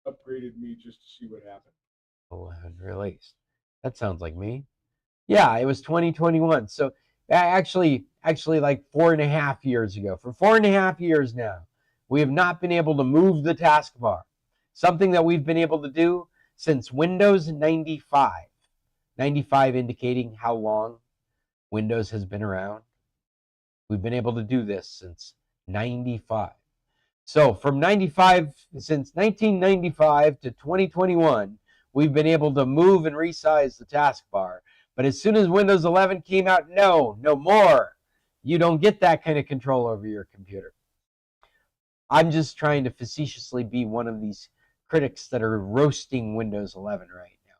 upgraded me just to see what happened. 11 released. That sounds like me. Yeah, it was 2021. So actually like 4.5 years ago. For 4.5 years now, we have not been able to move the taskbar. Something that we've been able to do since Windows 95. 95 indicating how long Windows has been around. We've been able to do this since 95. So from 95, since 1995 to 2021, we've been able to move and resize the taskbar. But as soon as Windows 11 came out, no more. You don't get that kind of control over your computer. I'm just trying to facetiously be one of these critics that are roasting Windows 11 right now.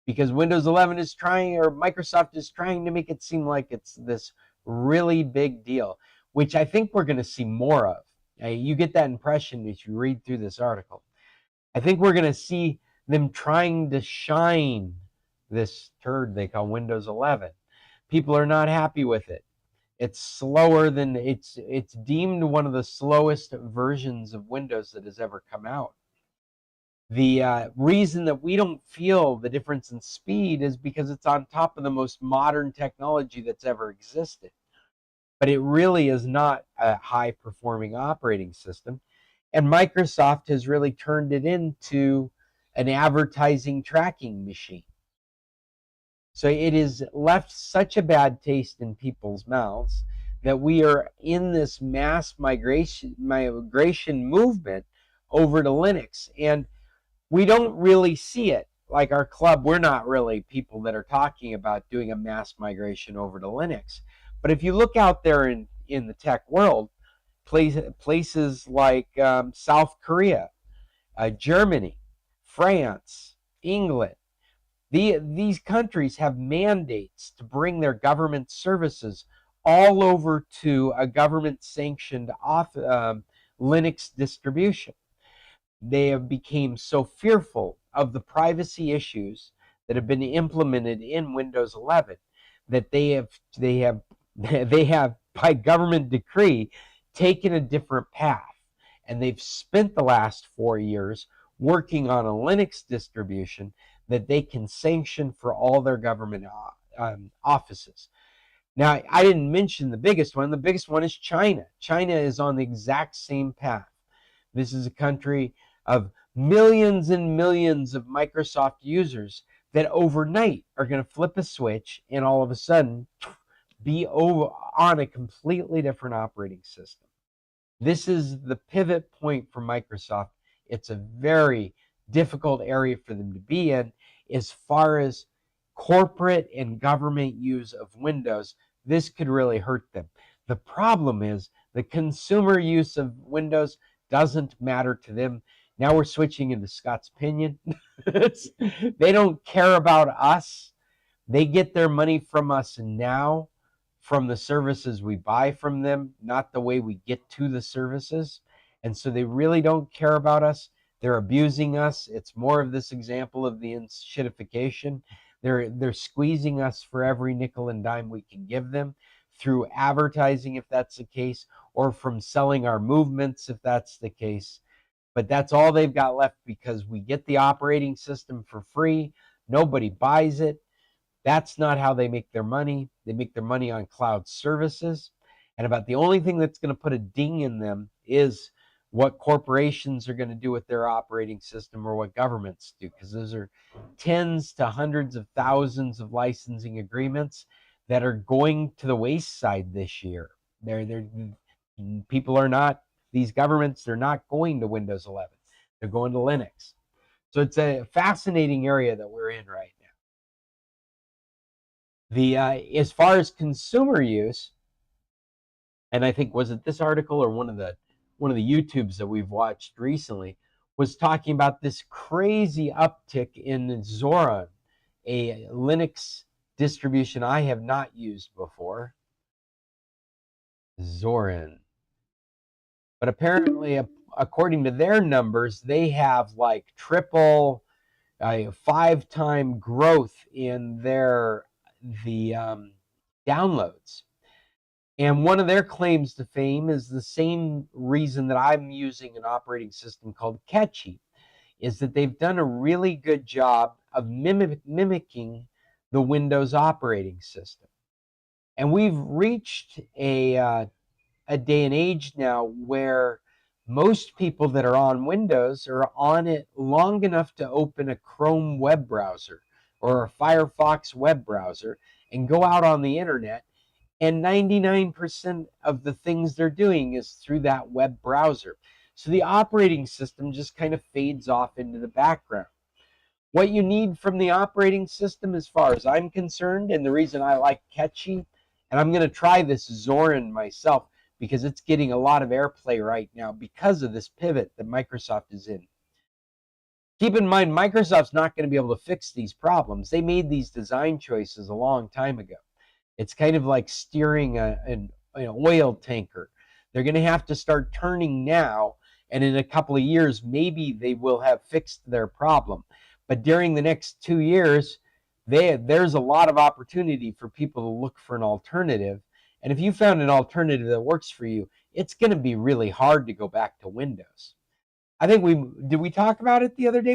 Because Windows 11 is trying, or Microsoft is trying to make it seem like it's this really big deal, which I think we're going to see more of. You get that impression if you read through this article. I think we're going to see them trying to shine this turd they call Windows 11. People are not happy with it. It's slower than, it's deemed one of the slowest versions of Windows that has ever come out. The reason that we don't feel the difference in speed is because it's on top of the most modern technology that's ever existed. But it really is not a high-performing operating system. And Microsoft has really turned it into an advertising tracking machine. So it has left such a bad taste in people's mouths that we are in this mass migration movement over to Linux. And we don't really see it. Like our club, we're not really people that are talking about doing a mass migration over to Linux. But if you look out there in the tech world, places like South Korea, Germany, France, England, these countries have mandates to bring their government services all over to a government-sanctioned Linux distribution. They have become so fearful of the privacy issues that have been implemented in Windows 11 that they have by government decree taken a different path, and they've spent the last 4 years working on a Linux distribution that they can sanction for all their government offices. Now, I didn't mention the biggest one. The biggest one is China. China is on the exact same path. This is a country of millions and millions of Microsoft users that overnight are going to flip a switch and all of a sudden be on a completely different operating system. This is the pivot point for Microsoft. It's a very difficult area for them to be in as far as corporate and government use of Windows. This could really hurt them. The problem is the consumer use of Windows doesn't matter to them. Now we're switching into Scott's opinion. They don't care about us. They get their money from us now, from the services we buy from them, not the way we get to the services. And so they really don't care about us. They're abusing us. It's more of this example of the shitification. They're squeezing us for every nickel and dime we can give them through advertising, if that's the case, or from selling our movements, if that's the case. But that's all they've got left because we get the operating system for free. Nobody buys it. That's not how they make their money. They make their money on cloud services. And about the only thing that's going to put a ding in them is what corporations are going to do with their operating system or what governments do, because those are tens to hundreds of thousands of licensing agreements that are going to the wayside this year. People are not, these governments, they're not going to Windows 11. They're going to Linux. So it's a fascinating area that we're in right now. As far as consumer use, and I think, was it this article or one of the YouTubes that we've watched recently, was talking about this crazy uptick in Zorin, a Linux distribution I have not used before. Zorin. But apparently, according to their numbers, they have like triple, 5-time growth in the downloads. And one of their claims to fame is the same reason that I'm using an operating system called Catchy, is that they've done a really good job of mimicking the Windows operating system. And we've reached a day and age now where most people that are on Windows are on it long enough to open a Chrome web browser or a Firefox web browser and go out on the internet. And 99% of the things they're doing is through that web browser. So the operating system just kind of fades off into the background. What you need from the operating system, as far as I'm concerned, and the reason I like Catchy, and I'm going to try this Zorin myself because it's getting a lot of airplay right now because of this pivot that Microsoft is in. Keep in mind, Microsoft's not going to be able to fix these problems. They made these design choices a long time ago. It's kind of like steering an oil tanker. They're going to have to start turning now, and in a couple of years, maybe they will have fixed their problem. But during the next 2 years, there's a lot of opportunity for people to look for an alternative. And if you found an alternative that works for you, it's going to be really hard to go back to Windows. I think we talk about it the other day?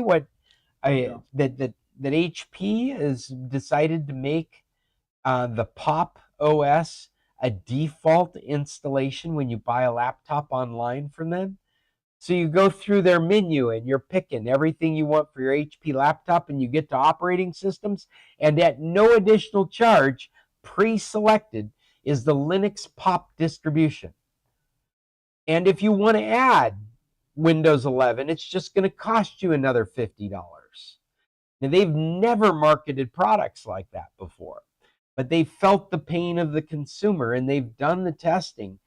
That HP has decided to make the Pop OS a default installation when you buy a laptop online from them. So you go through their menu and you're picking everything you want for your HP laptop, and you get to operating systems, and at no additional charge, pre-selected, is the Linux Pop distribution. And if you want to add Windows 11, it's just going to cost you another $50. Now, they've never marketed products like that before, but they felt the pain of the consumer, and they've done the testing,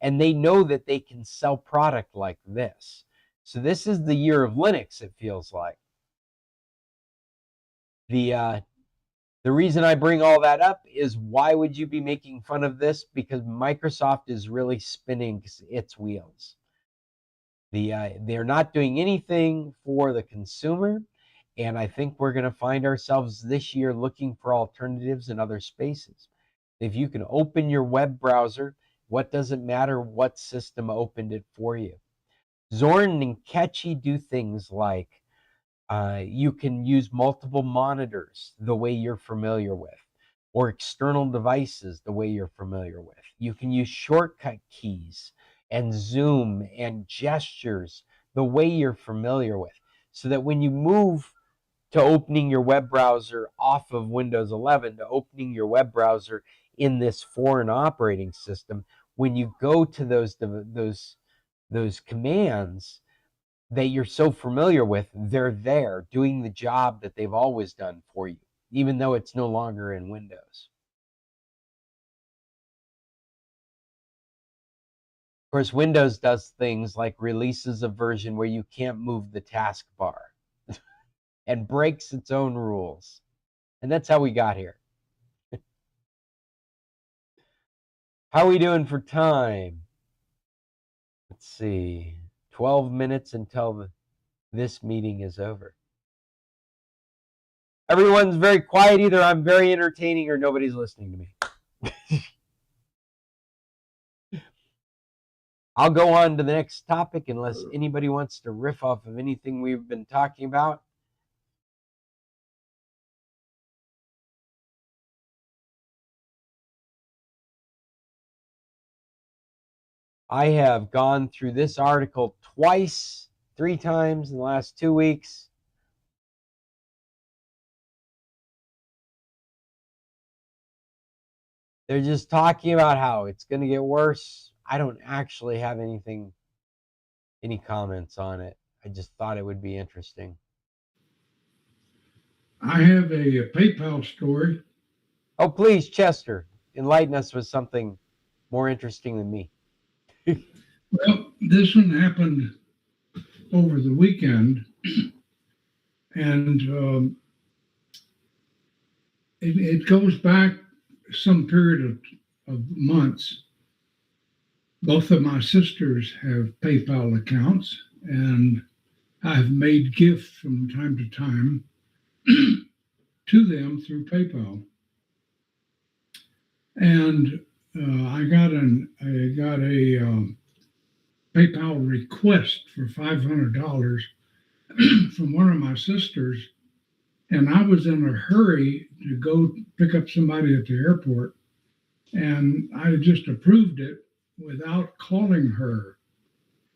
and they know that they can sell product like this. So this is the year of Linux, it feels like. The reason I bring all that up is, why would you be making fun of this? Because Microsoft is really spinning its wheels. They're not doing anything for the consumer, and I think we're going to find ourselves this year looking for alternatives in other spaces. If you can open your web browser, what does it matter what system opened it for you? Zorin and Catchy do things like you can use multiple monitors the way you're familiar with, or external devices the way you're familiar with. You can use shortcut keys and zoom and gestures the way you're familiar with, so that when you move to opening your web browser off of Windows 11 to opening your web browser in this foreign operating system, when you go to those commands that you're so familiar with, they're there doing the job that they've always done for you, even though it's no longer in Windows. Of course, Windows does things like releases a version where you can't move the taskbar and breaks its own rules. And that's how we got here. How are we doing for time? Let's see. 12 minutes until this meeting is over. Everyone's very quiet. Either I'm very entertaining or nobody's listening to me. I'll go on to the next topic unless anybody wants to riff off of anything we've been talking about. I have gone through this article twice, 3 times in the last 2 weeks. They're just talking about how it's going to get worse. I don't actually have any comments on it. I just thought it would be interesting. I have a PayPal story. Oh, please, Chester, enlighten us with something more interesting than me. Well, this one happened over the weekend, and it goes back some period of months. Both of my sisters have PayPal accounts, and I've made gifts from time to time to them through PayPal. And I got a PayPal request for $500 from one of my sisters, and I was in a hurry to go pick up somebody at the airport, and I just approved it without calling her.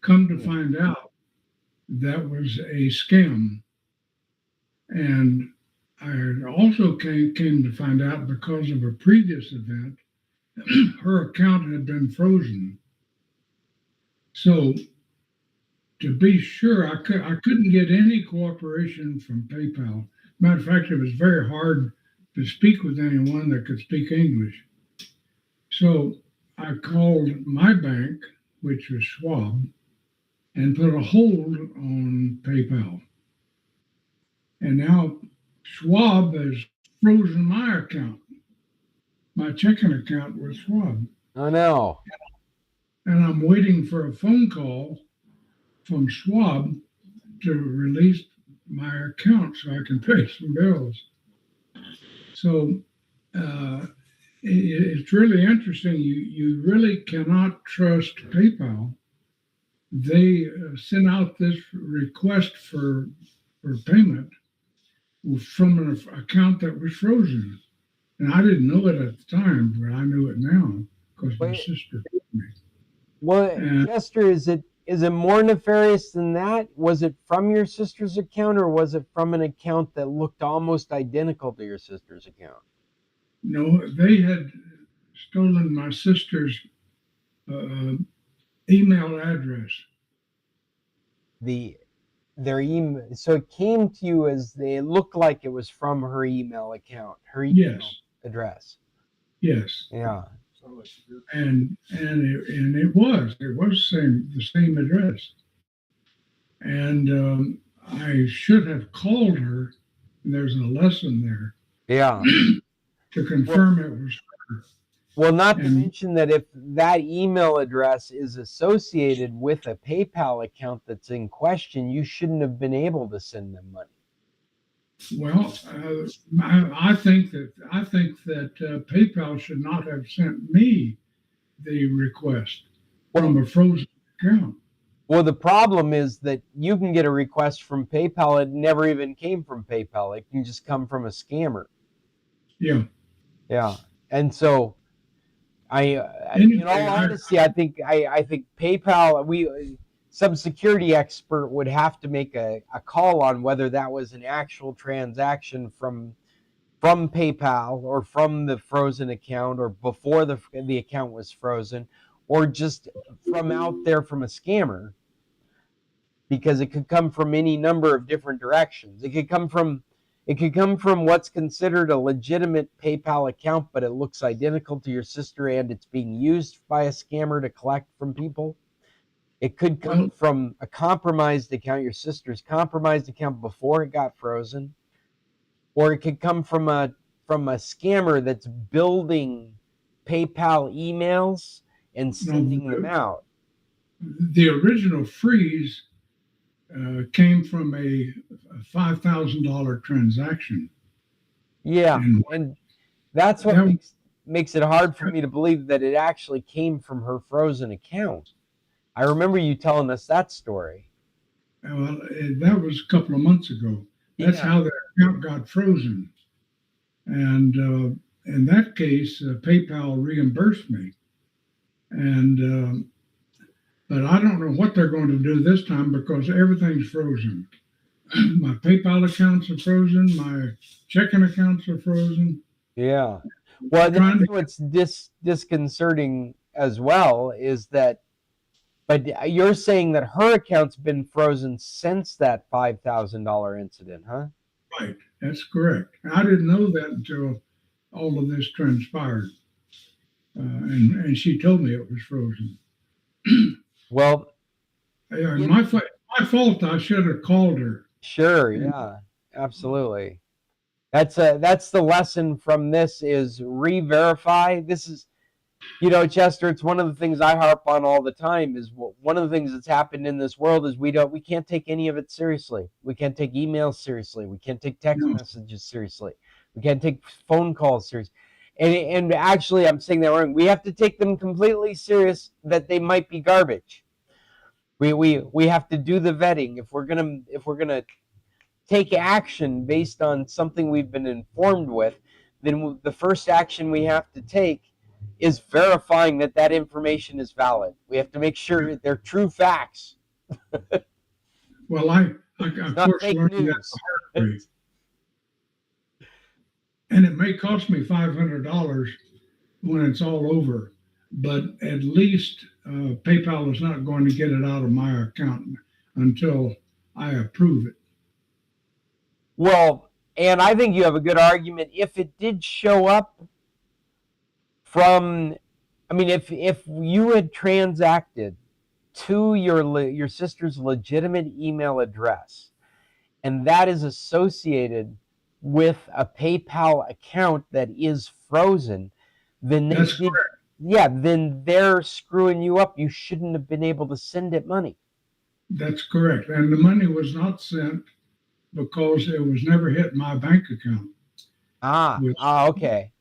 Come to find out, that was a scam. And I also came to find out, because of a previous event, her account had been frozen. So to be sure, I couldn't get any cooperation from PayPal. Matter of fact, it was very hard to speak with anyone that could speak English. So I called my bank, which was Schwab, and put a hold on PayPal. And now Schwab has frozen my account. My checking account with Schwab. Oh no. And I'm waiting for a phone call from Schwab to release my account so I can pay some bills. So it's really interesting. You really cannot trust PayPal. They sent out this request for payment from an account that was frozen. And I didn't know it at the time, but I knew it now because my sister told me. Well, Chester, is it more nefarious than that? Was it from your sister's account, or was it from an account that looked almost identical to your sister's account? No, they had stolen my sister's email address. Their email, so it came to you as it looked like it was from her email account, her email address. Yes. Yeah. And it was the same address. And I should have called her, and there's a lesson there. Yeah. To confirm it was her. Well, not to mention that if that email address is associated with a PayPal account that's in question, you shouldn't have been able to send them money. Well, I think that PayPal should not have sent me the request from a frozen account. Well, the problem is that you can get a request from PayPal. It never even came from PayPal. It can just come from a scammer. Yeah. Yeah. And so in all honesty, I think PayPal, some security expert would have to make a call on whether that was an actual transaction from PayPal or from the frozen account or before the account was frozen, or just from out there from a scammer, because it could come from any number of different directions. It could come from what's considered a legitimate PayPal account, but it looks identical to your sister and it's being used by a scammer to collect from people. It could come from a compromised account, your sister's compromised account before it got frozen, or it could come from a scammer that's building PayPal emails and sending them out. The original freeze came from a $5,000 transaction. Yeah, and that's what makes it hard for me to believe that it actually came from her frozen account. I remember you telling us that story. Well, that was a couple of months ago. That's how the account got frozen. And in that case, PayPal reimbursed me. And but I don't know what they're going to do this time because everything's frozen. My PayPal accounts are frozen. My checking accounts are frozen. Yeah. Well, that's what's disconcerting as well is that, but you're saying that her account's been frozen since that $5,000 incident, huh? Right. That's correct. I didn't know that until all of this transpired. And she told me it was frozen. Well, my fault. I should have called her. Sure. Yeah, absolutely. That's the lesson from this is re-verify. This is You know, Chester, it's one of the things I harp on all the time is one of the things that's happened in this world is we can't take any of it seriously. We can't take emails seriously. We can't take text No. messages seriously. We can't take phone calls seriously. And actually, I'm saying that wrong. We have to take them completely serious that they might be garbage. We have to do the vetting. If we're gonna take action based on something we've been informed with, then the first action we have to take is verifying that that information is valid. We have to make sure they're true facts. Well, I It's of not course fake learned that news. the hard way. And it may cost me $500 when it's all over, but at least PayPal is not going to get it out of my account until I approve it. Well, and I think you have a good argument. If it did show up from, I mean, if you had transacted to your sister's legitimate email address, and that is associated with a PayPal account that is frozen, then That's correct. yeah, then they're screwing you up. You shouldn't have been able to send it money. That's correct. And the money was not sent because it was never hit my bank account. Okay.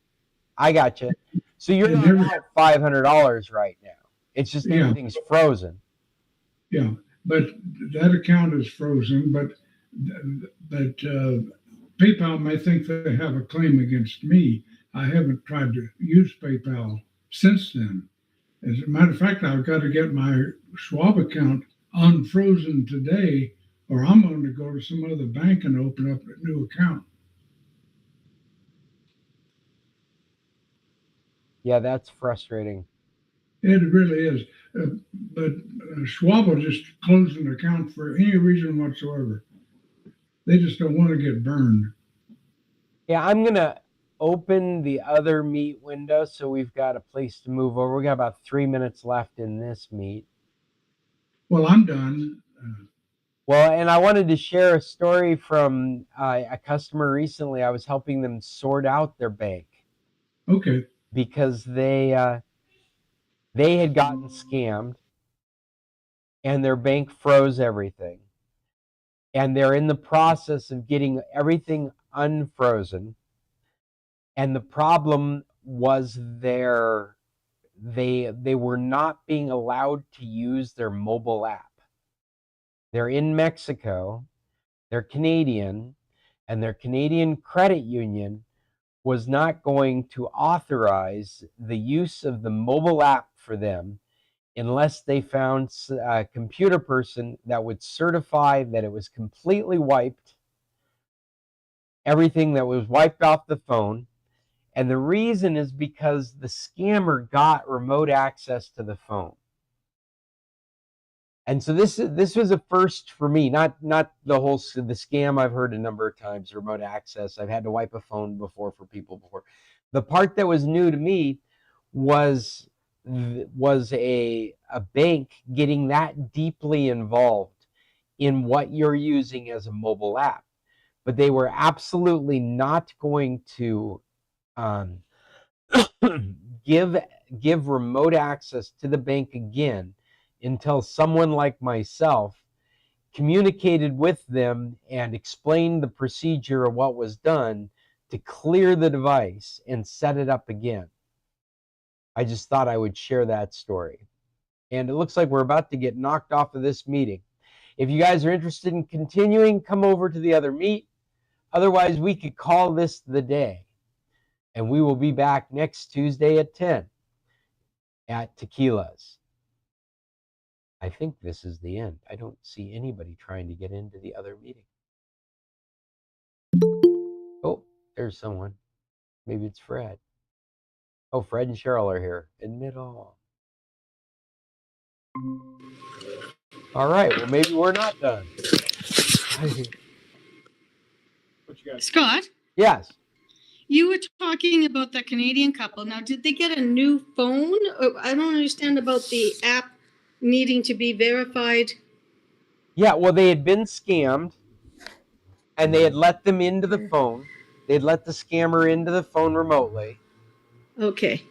I got you. So you're It not never- out $500 right now. It's just Yeah. everything's frozen. Yeah, but that account is frozen. But PayPal may think they have a claim against me. I haven't tried to use PayPal since then. As a matter of fact, I've got to get my Schwab account unfrozen today, or I'm going to go to some other bank and open up a new account. Yeah, that's frustrating. It really is. But Schwab will just close an account for any reason whatsoever. They just don't want to get burned. Yeah, I'm going to open the other meet window so we've got a place to move over. We got about 3 minutes left in this meet. Well, I'm done. Well, and I wanted to share a story from a customer recently. I was helping them sort out their bank. Okay. Because they had gotten scammed and their bank froze everything. And they're in the process of getting everything unfrozen. And the problem was they were not being allowed to use their mobile app. They're in Mexico, they're Canadian, and their Canadian credit union was not going to authorize the use of the mobile app for them unless they found a computer person that would certify that it was completely wiped, everything that was wiped off the phone. And the reason is because the scammer got remote access to the phone. And so this was a first for me, not the scam I've heard a number of times, remote access. I've had to wipe a phone before for people before. The part that was new to me was a bank getting that deeply involved in what you're using as a mobile app. But they were absolutely not going to give remote access to the bank again until someone like myself communicated with them and explained the procedure of what was done to clear the device and set it up again. I just thought I would share that story. And it looks like we're about to get knocked off of this meeting. If you guys are interested in continuing, come over to the other meet. Otherwise, we could call this the day. And we will be back next Tuesday at 10 at Tequila's. I think this is the end. I don't see anybody trying to get into the other meeting. Oh, there's someone. Maybe it's Fred. Oh, Fred and Cheryl are here. Admit all. All right. Well, maybe we're not done. What you got? Scott, Yes. you were talking about the Canadian couple. Now, did they get a new phone? I don't understand about the app needing to be verified. Yeah, well, they had been scammed, and they had let them into the phone. They'd let the scammer into the phone remotely. Okay.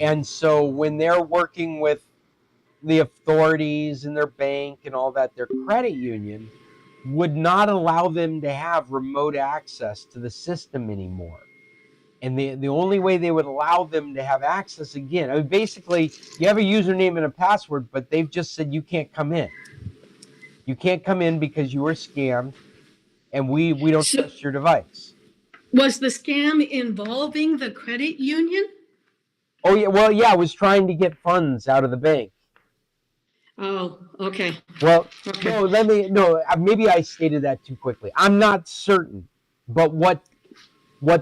And so when they're working with the authorities and their bank and all that, their credit union would not allow them to have remote access to the system anymore. And the only way they would allow them to have access again, I mean, basically, you have a username and a password, but they've just said you can't come in. You can't come in because you were scammed, and we don't trust your device. Was the scam involving the credit union? Oh yeah, well yeah, I was trying to get funds out of the bank. Oh, okay. Well, Okay. no, maybe I stated that too quickly. I'm not certain, but what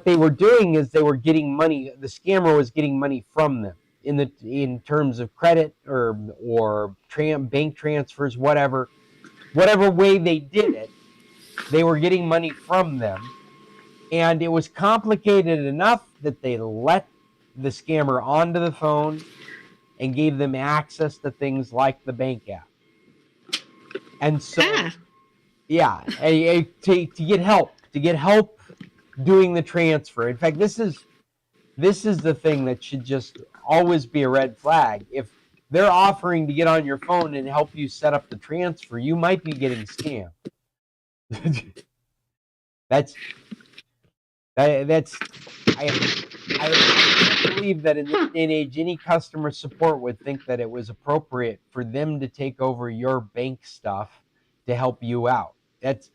they were doing is they were getting money. The scammer was getting money from them in terms of credit or bank transfers, whatever way they did it. They were getting money from them, and it was complicated enough that they let the scammer onto the phone and gave them access to things like the bank app. And so, yeah, to get help doing the transfer. In fact, this is the thing that should just always be a red flag. If they're offering to get on your phone and help you set up the transfer, you might be getting scammed. I can't believe that in this day and age, any customer support would think that it was appropriate for them to take over your bank stuff to help you out. That's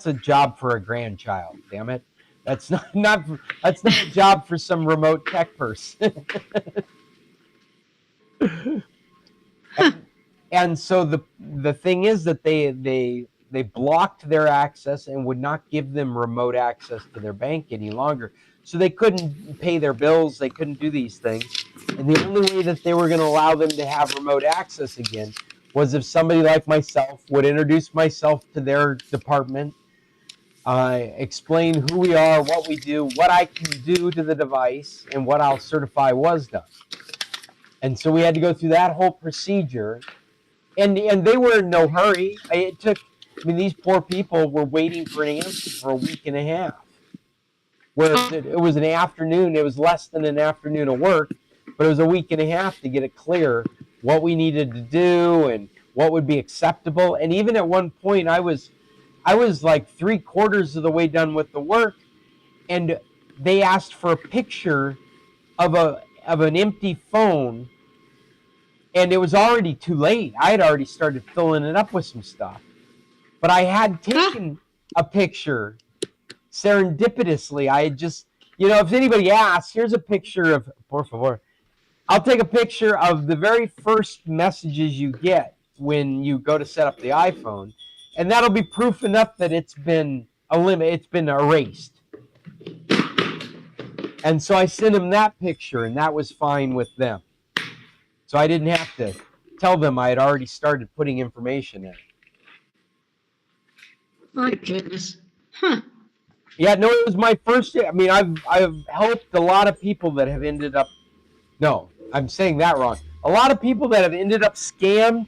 a job for a grandchild. Damn it, that's not a job for some remote tech person. and so the thing is that they blocked their access and would not give them remote access to their bank any longer. So they couldn't pay their bills. They couldn't do these things. And the only way that they were going to allow them to have remote access again was if somebody like myself would introduce myself to their department, explain who we are, what we do, what I can do to the device, and what I'll certify was done. And so we had to go through that whole procedure. And they were in no hurry. These poor people were waiting for an answer for a week and a half. Whereas it was an afternoon, it was less than an afternoon of work, but it was a week and a half to get it clear what we needed to do and what would be acceptable. And even at one point, I was like 3/4 of the way done with the work, and they asked for a picture of an empty phone, and it was already too late. I had already started filling it up with some stuff. But I had taken a picture serendipitously. I had just, if anybody asks, here's a picture of, por favor. I'll take a picture of the very first messages you get when you go to set up the iPhone, and that'll be proof enough that it's been erased. And so I sent them that picture, and that was fine with them. So I didn't have to tell them I had already started putting information in. My goodness. Huh. Yeah, no, it was my first. I've helped a lot of people that have ended up. No, I'm saying that wrong. A lot of people that have ended up scammed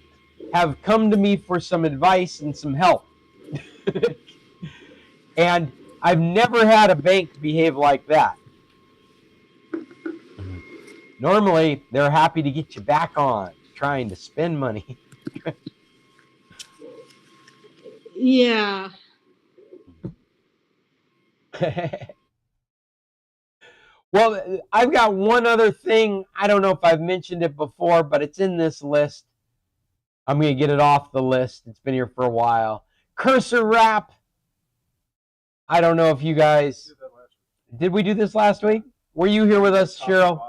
have come to me for some advice and some help. And I've never had a bank behave like that. Normally, they're happy to get you back on trying to spend money. Yeah. Well, I've got one other thing. I don't know if I've mentioned it before, but it's in this list. I'm going to get it off the list. It's been here for a while. Cursor wrap. I don't know if you guys... Did we do this last week? Were you here with us, Cheryl?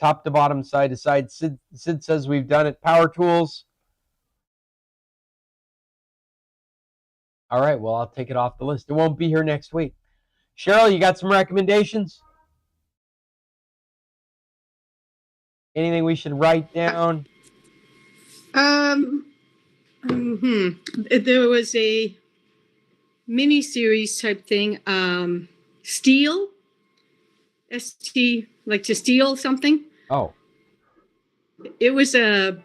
Top to bottom, side to side. Sid says we've done it. Power tools. All right, well, I'll take it off the list. It won't be here next week. Cheryl, you got some recommendations? Anything we should write down? There was a mini-series type thing. Steal. ST, like to steal something. Oh. It was a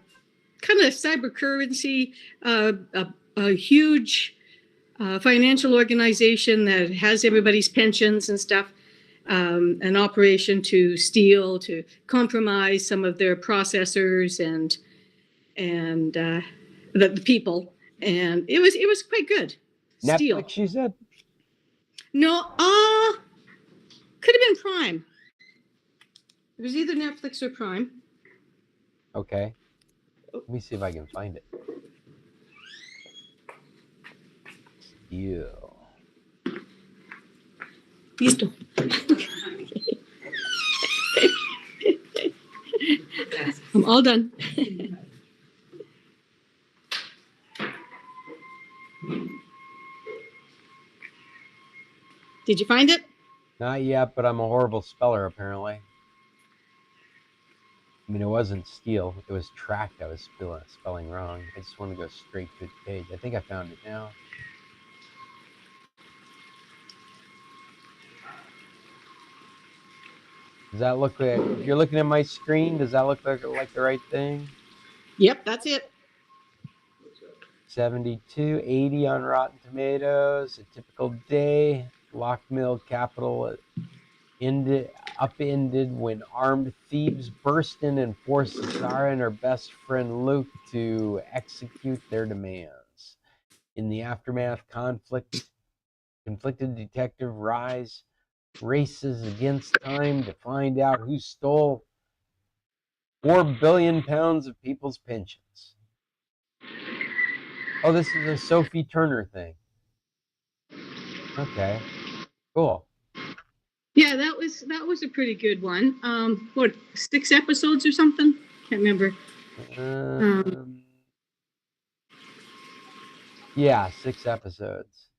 kind of cyber currency, a huge financial organization that has everybody's pensions and stuff. an operation to steal, to compromise some of their processors and the people, and it was quite good. Steal. Netflix, you said? No, could have been Prime. It was either Netflix or Prime. Okay. Let me see if I can find it. Steal. These don't. I'm all done. Did you find it? Not yet, but I'm a horrible speller, apparently. I mean, it wasn't steal. It was tracked. I was spelling wrong. I just want to go straight to the page. I think I found it now. Does that look like, if you're looking at my screen, does that look like the right thing? Yep, that's it. 72, 80 on Rotten Tomatoes. A typical day. Lockmill Capital upended when armed thieves burst in and forced Sarah and her best friend Luke to execute their demands. In the aftermath, conflicted detective races against time to find out who stole 4 billion pounds of people's pensions. Oh, this is a Sophie Turner thing. Okay, cool. Yeah, that was a pretty good one. What, 6 episodes or something? Can't remember. Yeah, 6 episodes.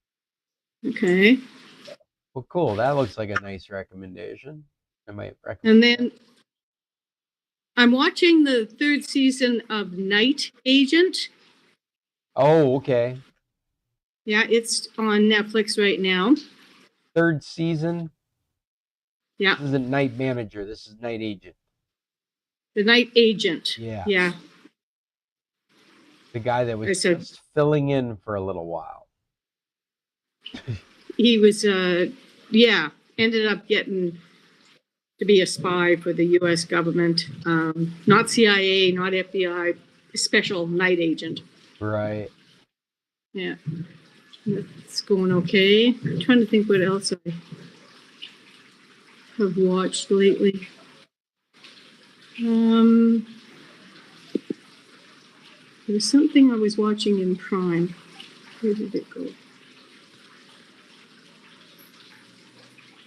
Okay. Well, cool. That looks like a nice recommendation. I might recommend. And then I'm watching the 3rd season of Night Agent. Oh, okay. Yeah, it's on Netflix right now. 3rd season. Yeah. This isn't Night Manager. This is Night Agent. The Night Agent. Yeah. Yeah. The guy that was just filling in for a little while. He was, ended up getting to be a spy for the U.S. government. Not CIA, not FBI, special night agent. Right. Yeah. It's going okay. I'm trying to think what else I have watched lately. There was something I was watching in Prime. Where did it go?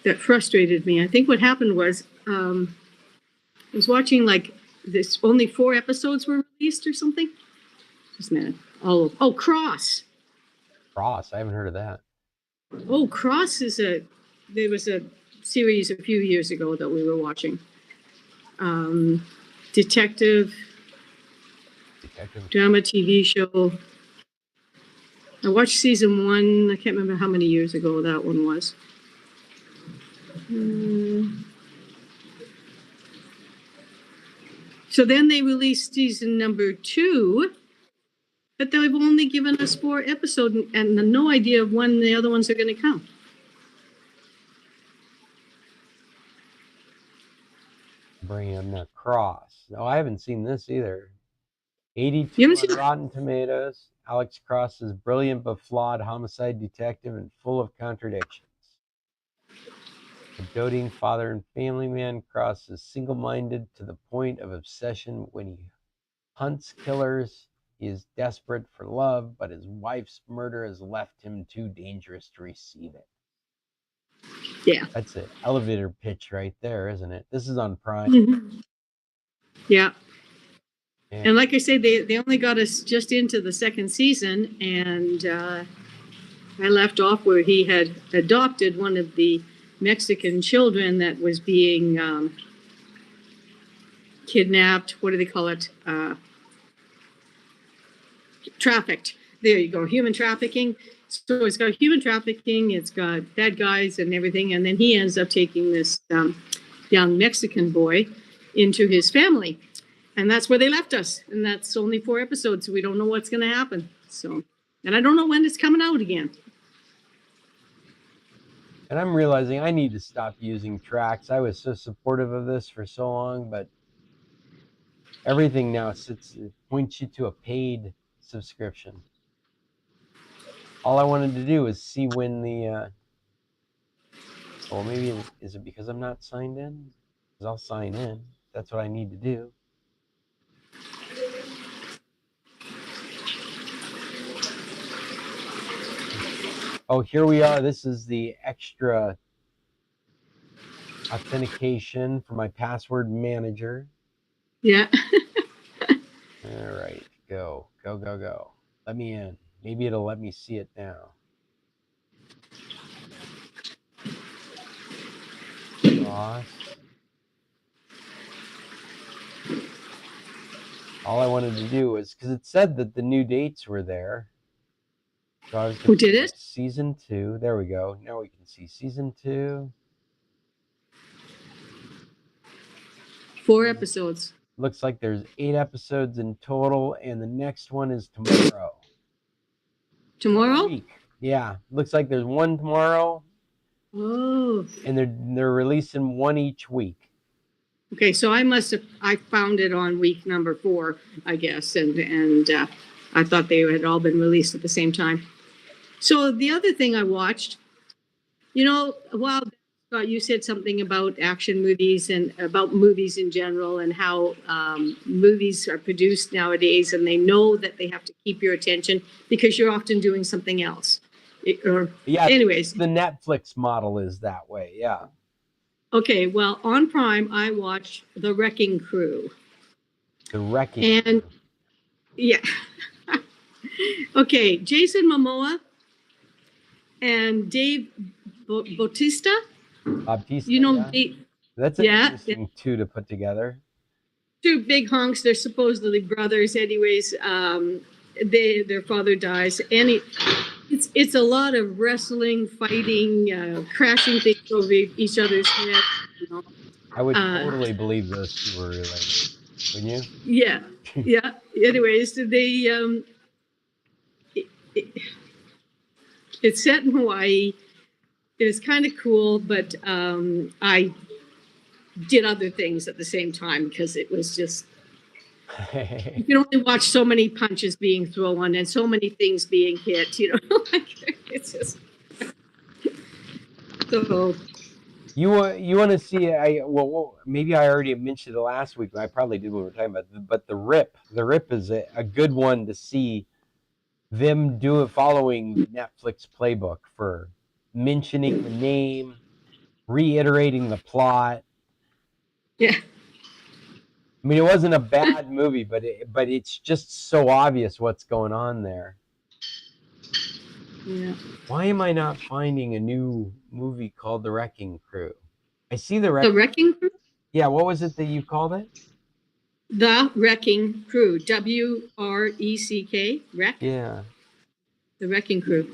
That frustrated me. I think what happened was I was watching like this. Only 4 episodes were released or something. Just a minute. Cross. Cross. I haven't heard of that. Oh, Cross is there was a series a few years ago that we were watching. Detective drama TV show. I watched season 1. I can't remember how many years ago that one was. So then they released season number 2, but they've only given us 4 episodes and no idea of when the other ones are going to come. Bringing the Cross. No, I haven't seen this either. 82 on Rotten Tomatoes. Alex Cross is brilliant but flawed homicide detective and full of contradictions. A doting father and family man, Cross is single-minded to the point of obsession. When he hunts killers, he is desperate for love, but his wife's murder has left him too dangerous to receive it. Yeah. That's an elevator pitch right there, isn't it? This is on Prime. Mm-hmm. Yeah. And like I said, they only got us just into the 2nd season, and I left off where he had adopted one of the Mexican children that was being kidnapped. What do they call it? Trafficked. There you go. Human trafficking. So it's got human trafficking. It's got bad guys and everything. And then he ends up taking this young Mexican boy into his family. And that's where they left us. And that's only 4 episodes. So we don't know what's going to happen. So, and I don't know when it's coming out again. And I'm realizing I need to stop using tracks. I was so supportive of this for so long, but everything now points you to a paid subscription. All I wanted to do was see when the, well, maybe, is it because I'm not signed in? Because I'll sign in. That's what I need to do. Oh, here we are. This is the extra authentication for my password manager. Yeah. All right, go. Let me in. Maybe it'll let me see it now. Cross. All I wanted to do was, because it said that the new dates were there. So I was Who did it? Season 2. There we go. Now we can see season 2. 4 episodes. Looks like there's 8 episodes in total, and the next one is tomorrow. Tomorrow? Yeah, looks like there's one tomorrow. Oh. And they're releasing one each week. Okay, so I found it on week number 4, I guess, and I thought they had all been released at the same time. So the other thing I watched, a while back, Scott, you said something about action movies and about movies in general and how movies are produced nowadays and they know that they have to keep your attention because you're often doing something else. Anyways. The Netflix model is that way, yeah. Okay, well, on Prime, I watched The Wrecking Crew. The Wrecking Crew. Yeah. Okay, Jason Momoa and Dave Bautista. Yeah. That's an interesting two to put together. 2 big hunks. They're supposedly brothers. Anyways, their father dies, and it's a lot of wrestling, fighting, crashing things over each other's heads. I would totally believe those two were related. Wouldn't you? Yeah. Yeah. Anyways, they it's set in Hawaii. It was kind of cool, but I did other things at the same time because it was just you can only watch so many punches being thrown and so many things being hit. It's just so. You want to see? Maybe I already mentioned it last week. I probably did when we were talking about. But the Rip is a good one to see. Them do it following the Netflix playbook for mentioning the name, reiterating the plot. Yeah. I mean, it wasn't a bad movie, but it's just so obvious what's going on there. Yeah. Why am I not finding a new movie called The Wrecking Crew? I see The Wrecking Crew? Yeah, what was it that you called it? The Wrecking Crew. WRECK. Wreck? Yeah. The Wrecking Crew.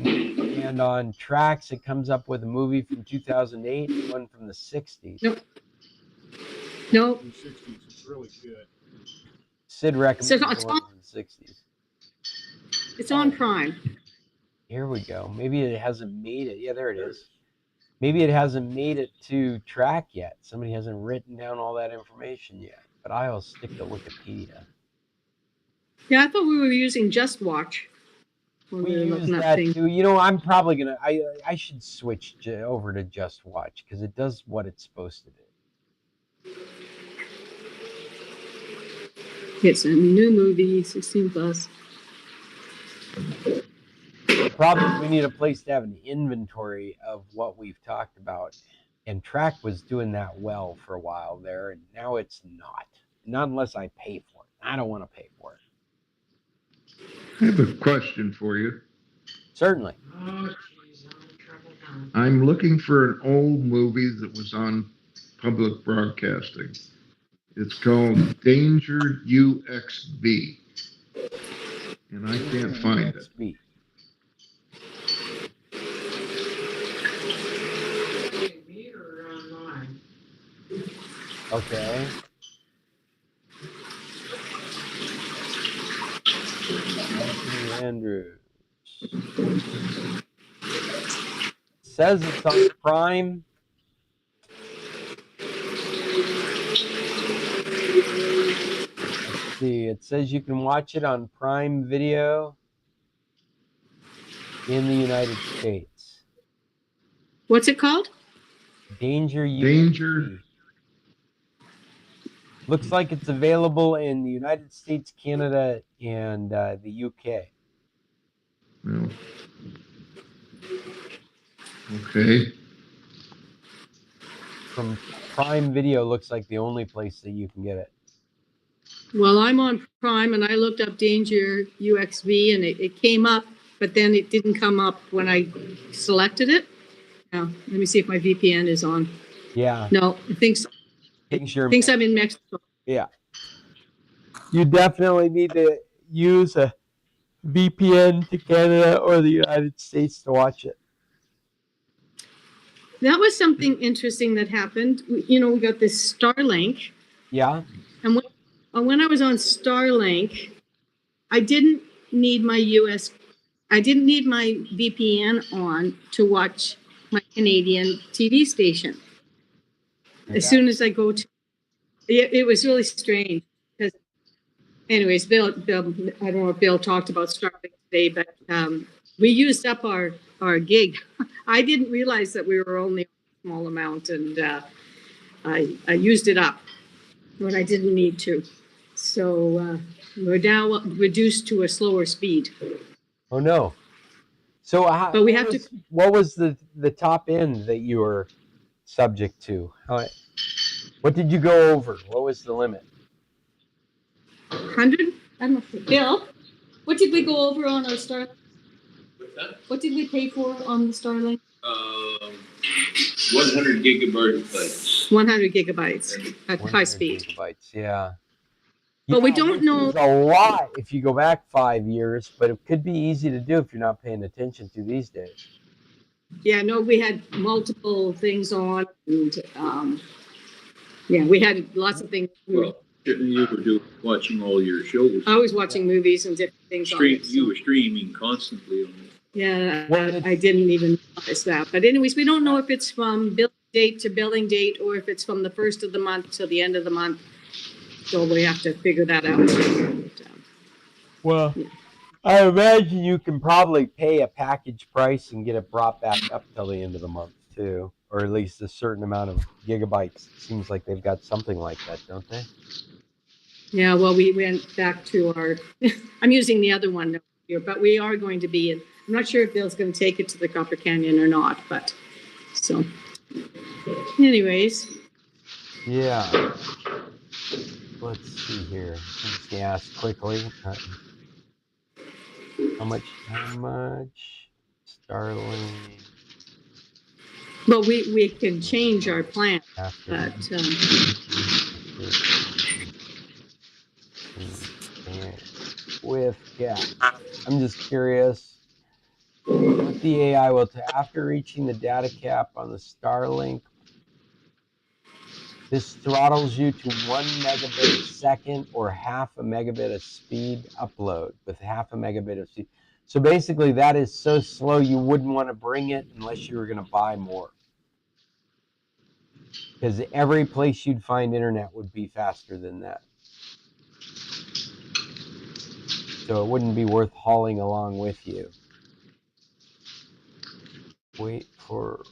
And on Tracks, it comes up with a movie from 2008, one from the 60s. Nope. The 60s. It's really good. Sid recommended one from the 60s. It's on Prime. Here we go. Maybe it hasn't made it. Yeah, there it is. Maybe it hasn't made it to Track yet. Somebody hasn't written down all that information yet. But I'll stick to Wikipedia. Yeah, I thought we were using Just Watch. We use that too. I'm probably gonna. I should switch over to Just Watch because it does what it's supposed to do. It's a new movie, 16+. The problem is we need a place to have an inventory of what we've talked about. And Track was doing that well for a while there, and now it's not. Not unless I pay for it. I don't want to pay for it. I have a question for you. Certainly. I'm looking for an old movie that was on public broadcasting. It's called Danger UXB. And I can't find it. Okay. Anthony Andrews. says it's on Prime. Let's see. It says you can watch it on Prime Video in the United States. What's it called? Danger Danger. UTC. Looks like it's available in the United States, Canada, and the UK. Well, okay. From Prime Video, looks like the only place that you can get it. Well, I'm on Prime and I looked up Danger UXV and it came up, but then it didn't come up when I selected it. Now, let me see if my VPN is on. Yeah. No, it thinks I'm in Mexico. Yeah. You definitely need to use a VPN to Canada or the United States to watch it. That was something interesting that happened. We got this Starlink. Yeah. And when I was on Starlink, I didn't need my VPN on to watch my Canadian TV station. Okay. As soon as I go to, it was really strange. Because, anyways, Bill, I don't know if Bill talked about Starlink today, but we used up our gig. I didn't realize that we were only a small amount, and I used it up when I didn't need to. So we're now reduced to a slower speed. Oh no! So but we have to. What was the top end that you were subject to? What did you go over? What was the limit? 100? I don't know. Bill, what did we go over on our Starlink? What's that? What did we pay for on the Starlink? 100 gigabytes. 100 gigabytes at high speed. Gigabytes, yeah. But we don't know. It's a lot if you go back 5 years, but it could be easy to do if you're not paying attention to these days. Yeah, no, we had multiple things on, and we had lots of things. Well, you were watching all your shows. I was watching movies and different things. You were streaming constantly on it. Yeah, I didn't even notice that. But anyways, we don't know if it's from billing date to billing date or if it's from the first of the month to the end of the month. So we have to figure that out. Well, yeah. I imagine you can probably pay a package price and get it brought back up till the end of the month too, or at least a certain amount of gigabytes. It seems like they've got something like that, don't they? Yeah, well, we went back to our, I'm using the other one here, but we are going to be in, I'm not sure if Bill's going to take it to the Copper Canyon or not, but so anyways. Yeah. Let's see here. Let's ask quickly. How much? Starlink. Well, we can change our plan, but I'm just curious what the AI will after reaching the data cap on the Starlink. This throttles you to 1 megabit a second or half a megabit of speed upload with half a megabit of speed. So basically that is so slow you wouldn't want to bring it unless you were going to buy more. Because every place you'd find internet would be faster than that. So it wouldn't be worth hauling along with you. Wait for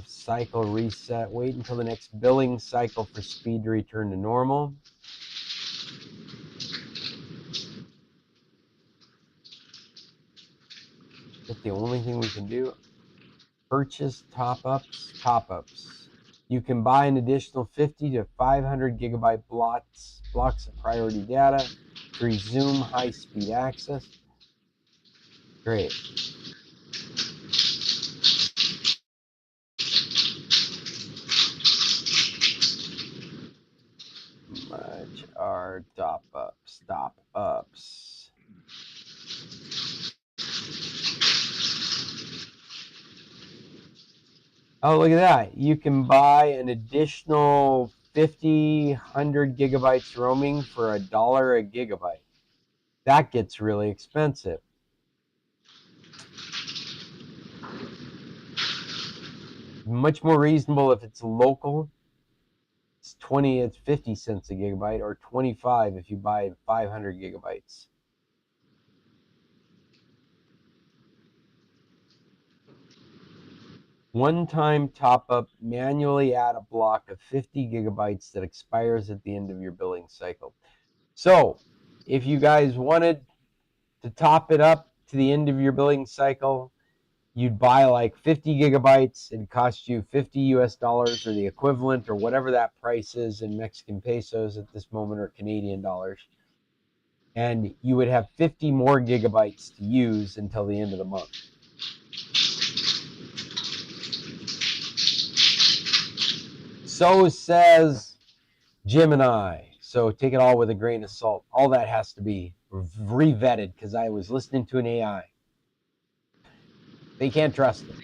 cycle reset. Wait until the next billing cycle for speed to return to normal. That's the only thing we can do. Purchase top-ups. You can buy an additional 50 to 500 gigabyte blocks of priority data to resume high-speed access. Great. Much are top-ups. Oh, look at that. You can buy an additional 100 gigabytes roaming for $1 a gigabyte. That gets really expensive. Much more reasonable if it's local. It's 50 cents a gigabyte, or 25 if you buy 500 gigabytes. One-time top-up, manually add a block of 50 gigabytes that expires at the end of your billing cycle. So if you guys wanted to top it up to the end of your billing cycle, you'd buy like 50 gigabytes. It'd cost you 50 US dollars or the equivalent or whatever that price is in Mexican pesos at this moment, or Canadian dollars. And you would have 50 more gigabytes to use until the end of the month. So says Gemini. So take it all with a grain of salt. All that has to be re-vetted because I was listening to an AI. They can't trust it.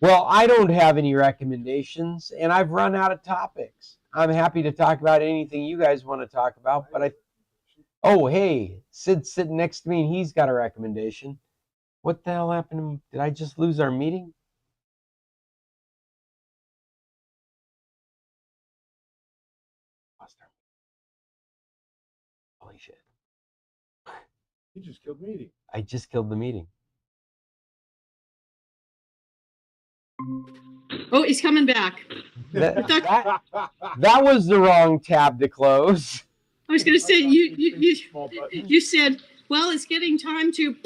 Well, I don't have any recommendations, and I've run out of topics. I'm happy to talk about anything you guys want to talk about, but oh, hey, Sid's sitting next to me, and he's got a recommendation. What the hell happened to me? Did I just lose our meeting? Holy shit. You just killed the meeting. I just killed the meeting. Oh, he's coming back. That was the wrong tab to close. I was going to say, you said, well, it's getting time to.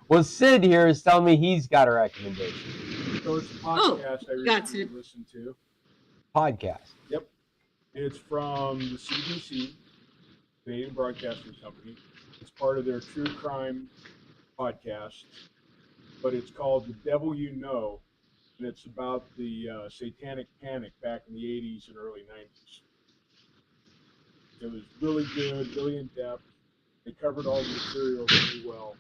Well, Sid here is telling me he's got a recommendation. So it's a podcast I got recently it. listened to. Podcast. Yep. It's from the CBC, Canadian Broadcasting Company. It's part of their true crime podcast, but it's called The Devil You Know, and it's about the satanic panic back in the 80s and early 90s. It was really good, really in-depth. They covered all the material really well.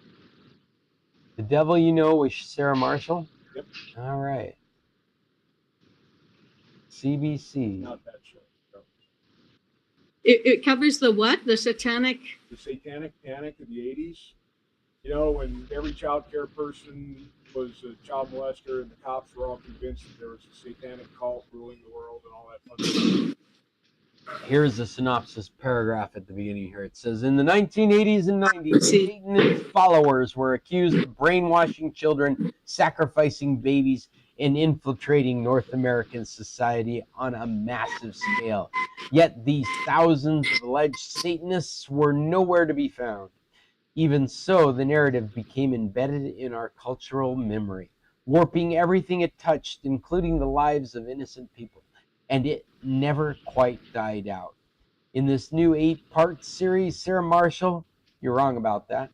The Devil You Know with Sarah Marshall? Yep. All right. CBC. Not that show. No. It covers the what? The satanic Panic of the 80s. You know, when every child care person was a child molester and the cops were all convinced that there was a satanic cult ruling the world and all that fun stuff. Here's a synopsis paragraph at the beginning here. It says, in the 1980s and 90s, Satan and his followers were accused of brainwashing children, sacrificing babies, and infiltrating North American society on a massive scale. Yet these thousands of alleged Satanists were nowhere to be found. Even so, the narrative became embedded in our cultural memory, warping everything it touched, including the lives of innocent people. And it never quite died out. In this new 8-part series, Sarah Marshall, you're wrong about that,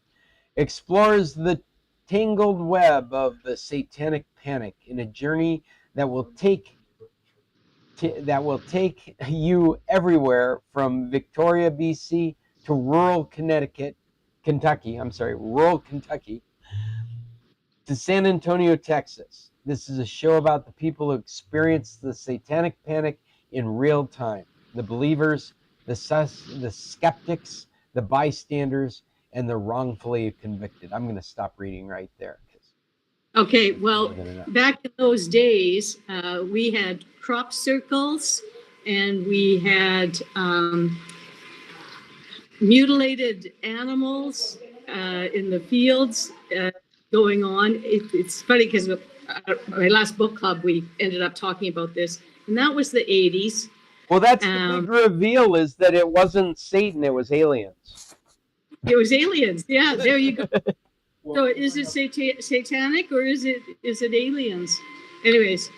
explores the tangled web of the satanic panic in a journey that will take you everywhere from Victoria, BC to rural Kentucky to San Antonio, Texas. This is a show about the people who experienced the satanic panic in real time. The believers, the skeptics, the bystanders, and the wrongfully convicted. I'm going to stop reading right there. Okay, well, back in those days, we had crop circles and we had mutilated animals in the fields going on. It's funny because my last book club, we ended up talking about this, and that was the 80s. Well, that's the big reveal, is that it wasn't Satan, it was aliens. It was aliens, yeah, there you go. So is it satanic or is it aliens? Anyways.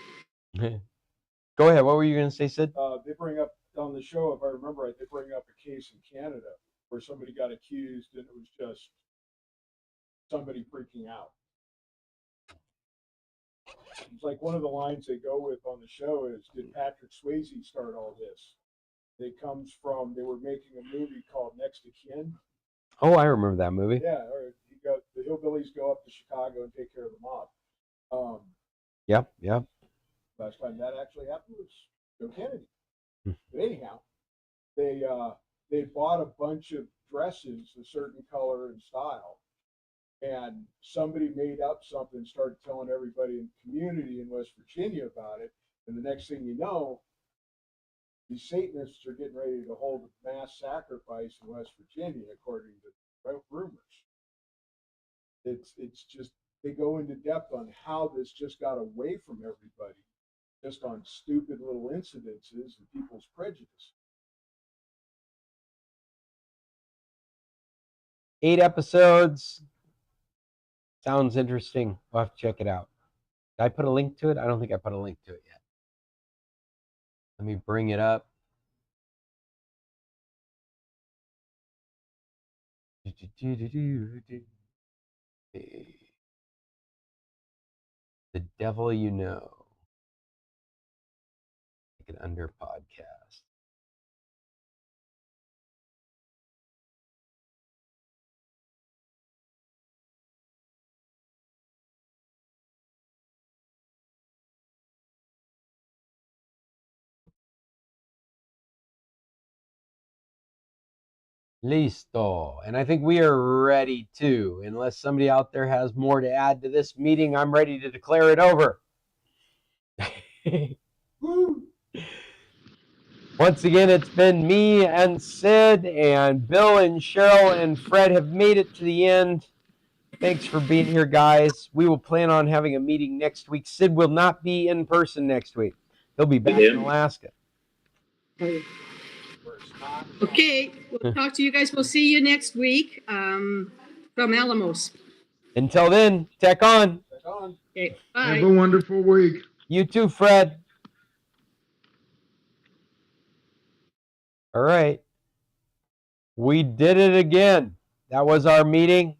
Go ahead, what were you going to say, Sid? They bring up on the show, if I remember right, they bring up a case in Canada where somebody got accused and it was just somebody freaking out. It's like one of the lines they go with on the show is, did Patrick Swayze start all this? It comes from, they were making a movie called Next to Kin. Oh, I remember that movie. Yeah, or the hillbillies go up to Chicago and take care of the mob. Yep. Last time that actually happened was Joe Kennedy. But anyhow, they bought a bunch of dresses a certain color and style, and somebody made up something, started telling everybody in the community in West Virginia about it, and the next thing you know, these Satanists are getting ready to hold a mass sacrifice in West Virginia, according to rumors. It's just, they go into depth on how this just got away from everybody, just on stupid little incidences and people's prejudice. 8 episodes. Sounds interesting. We'll have to check it out. Did I put a link to it? I don't think I put a link to it yet. Let me bring it up. The Devil You Know. Like an under podcast. Listo. And I think we are ready too. Unless somebody out there has more to add to this meeting, I'm ready to declare it over. Once again, it's been me and Sid, and Bill and Cheryl and Fred have made it to the end. Thanks for being here, guys. We will plan on having a meeting next week. Sid will not be in person next week. He'll be back in Alaska. Okay, we'll talk to you guys. We'll see you next week from Alamos. Until then, tech on. Okay, bye. Have a wonderful week. You too, Fred. All right. We did it again. That was our meeting,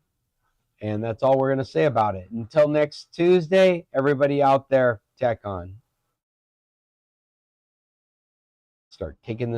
and that's all we're going to say about it. Until next Tuesday, everybody out there, tech on. Start taking the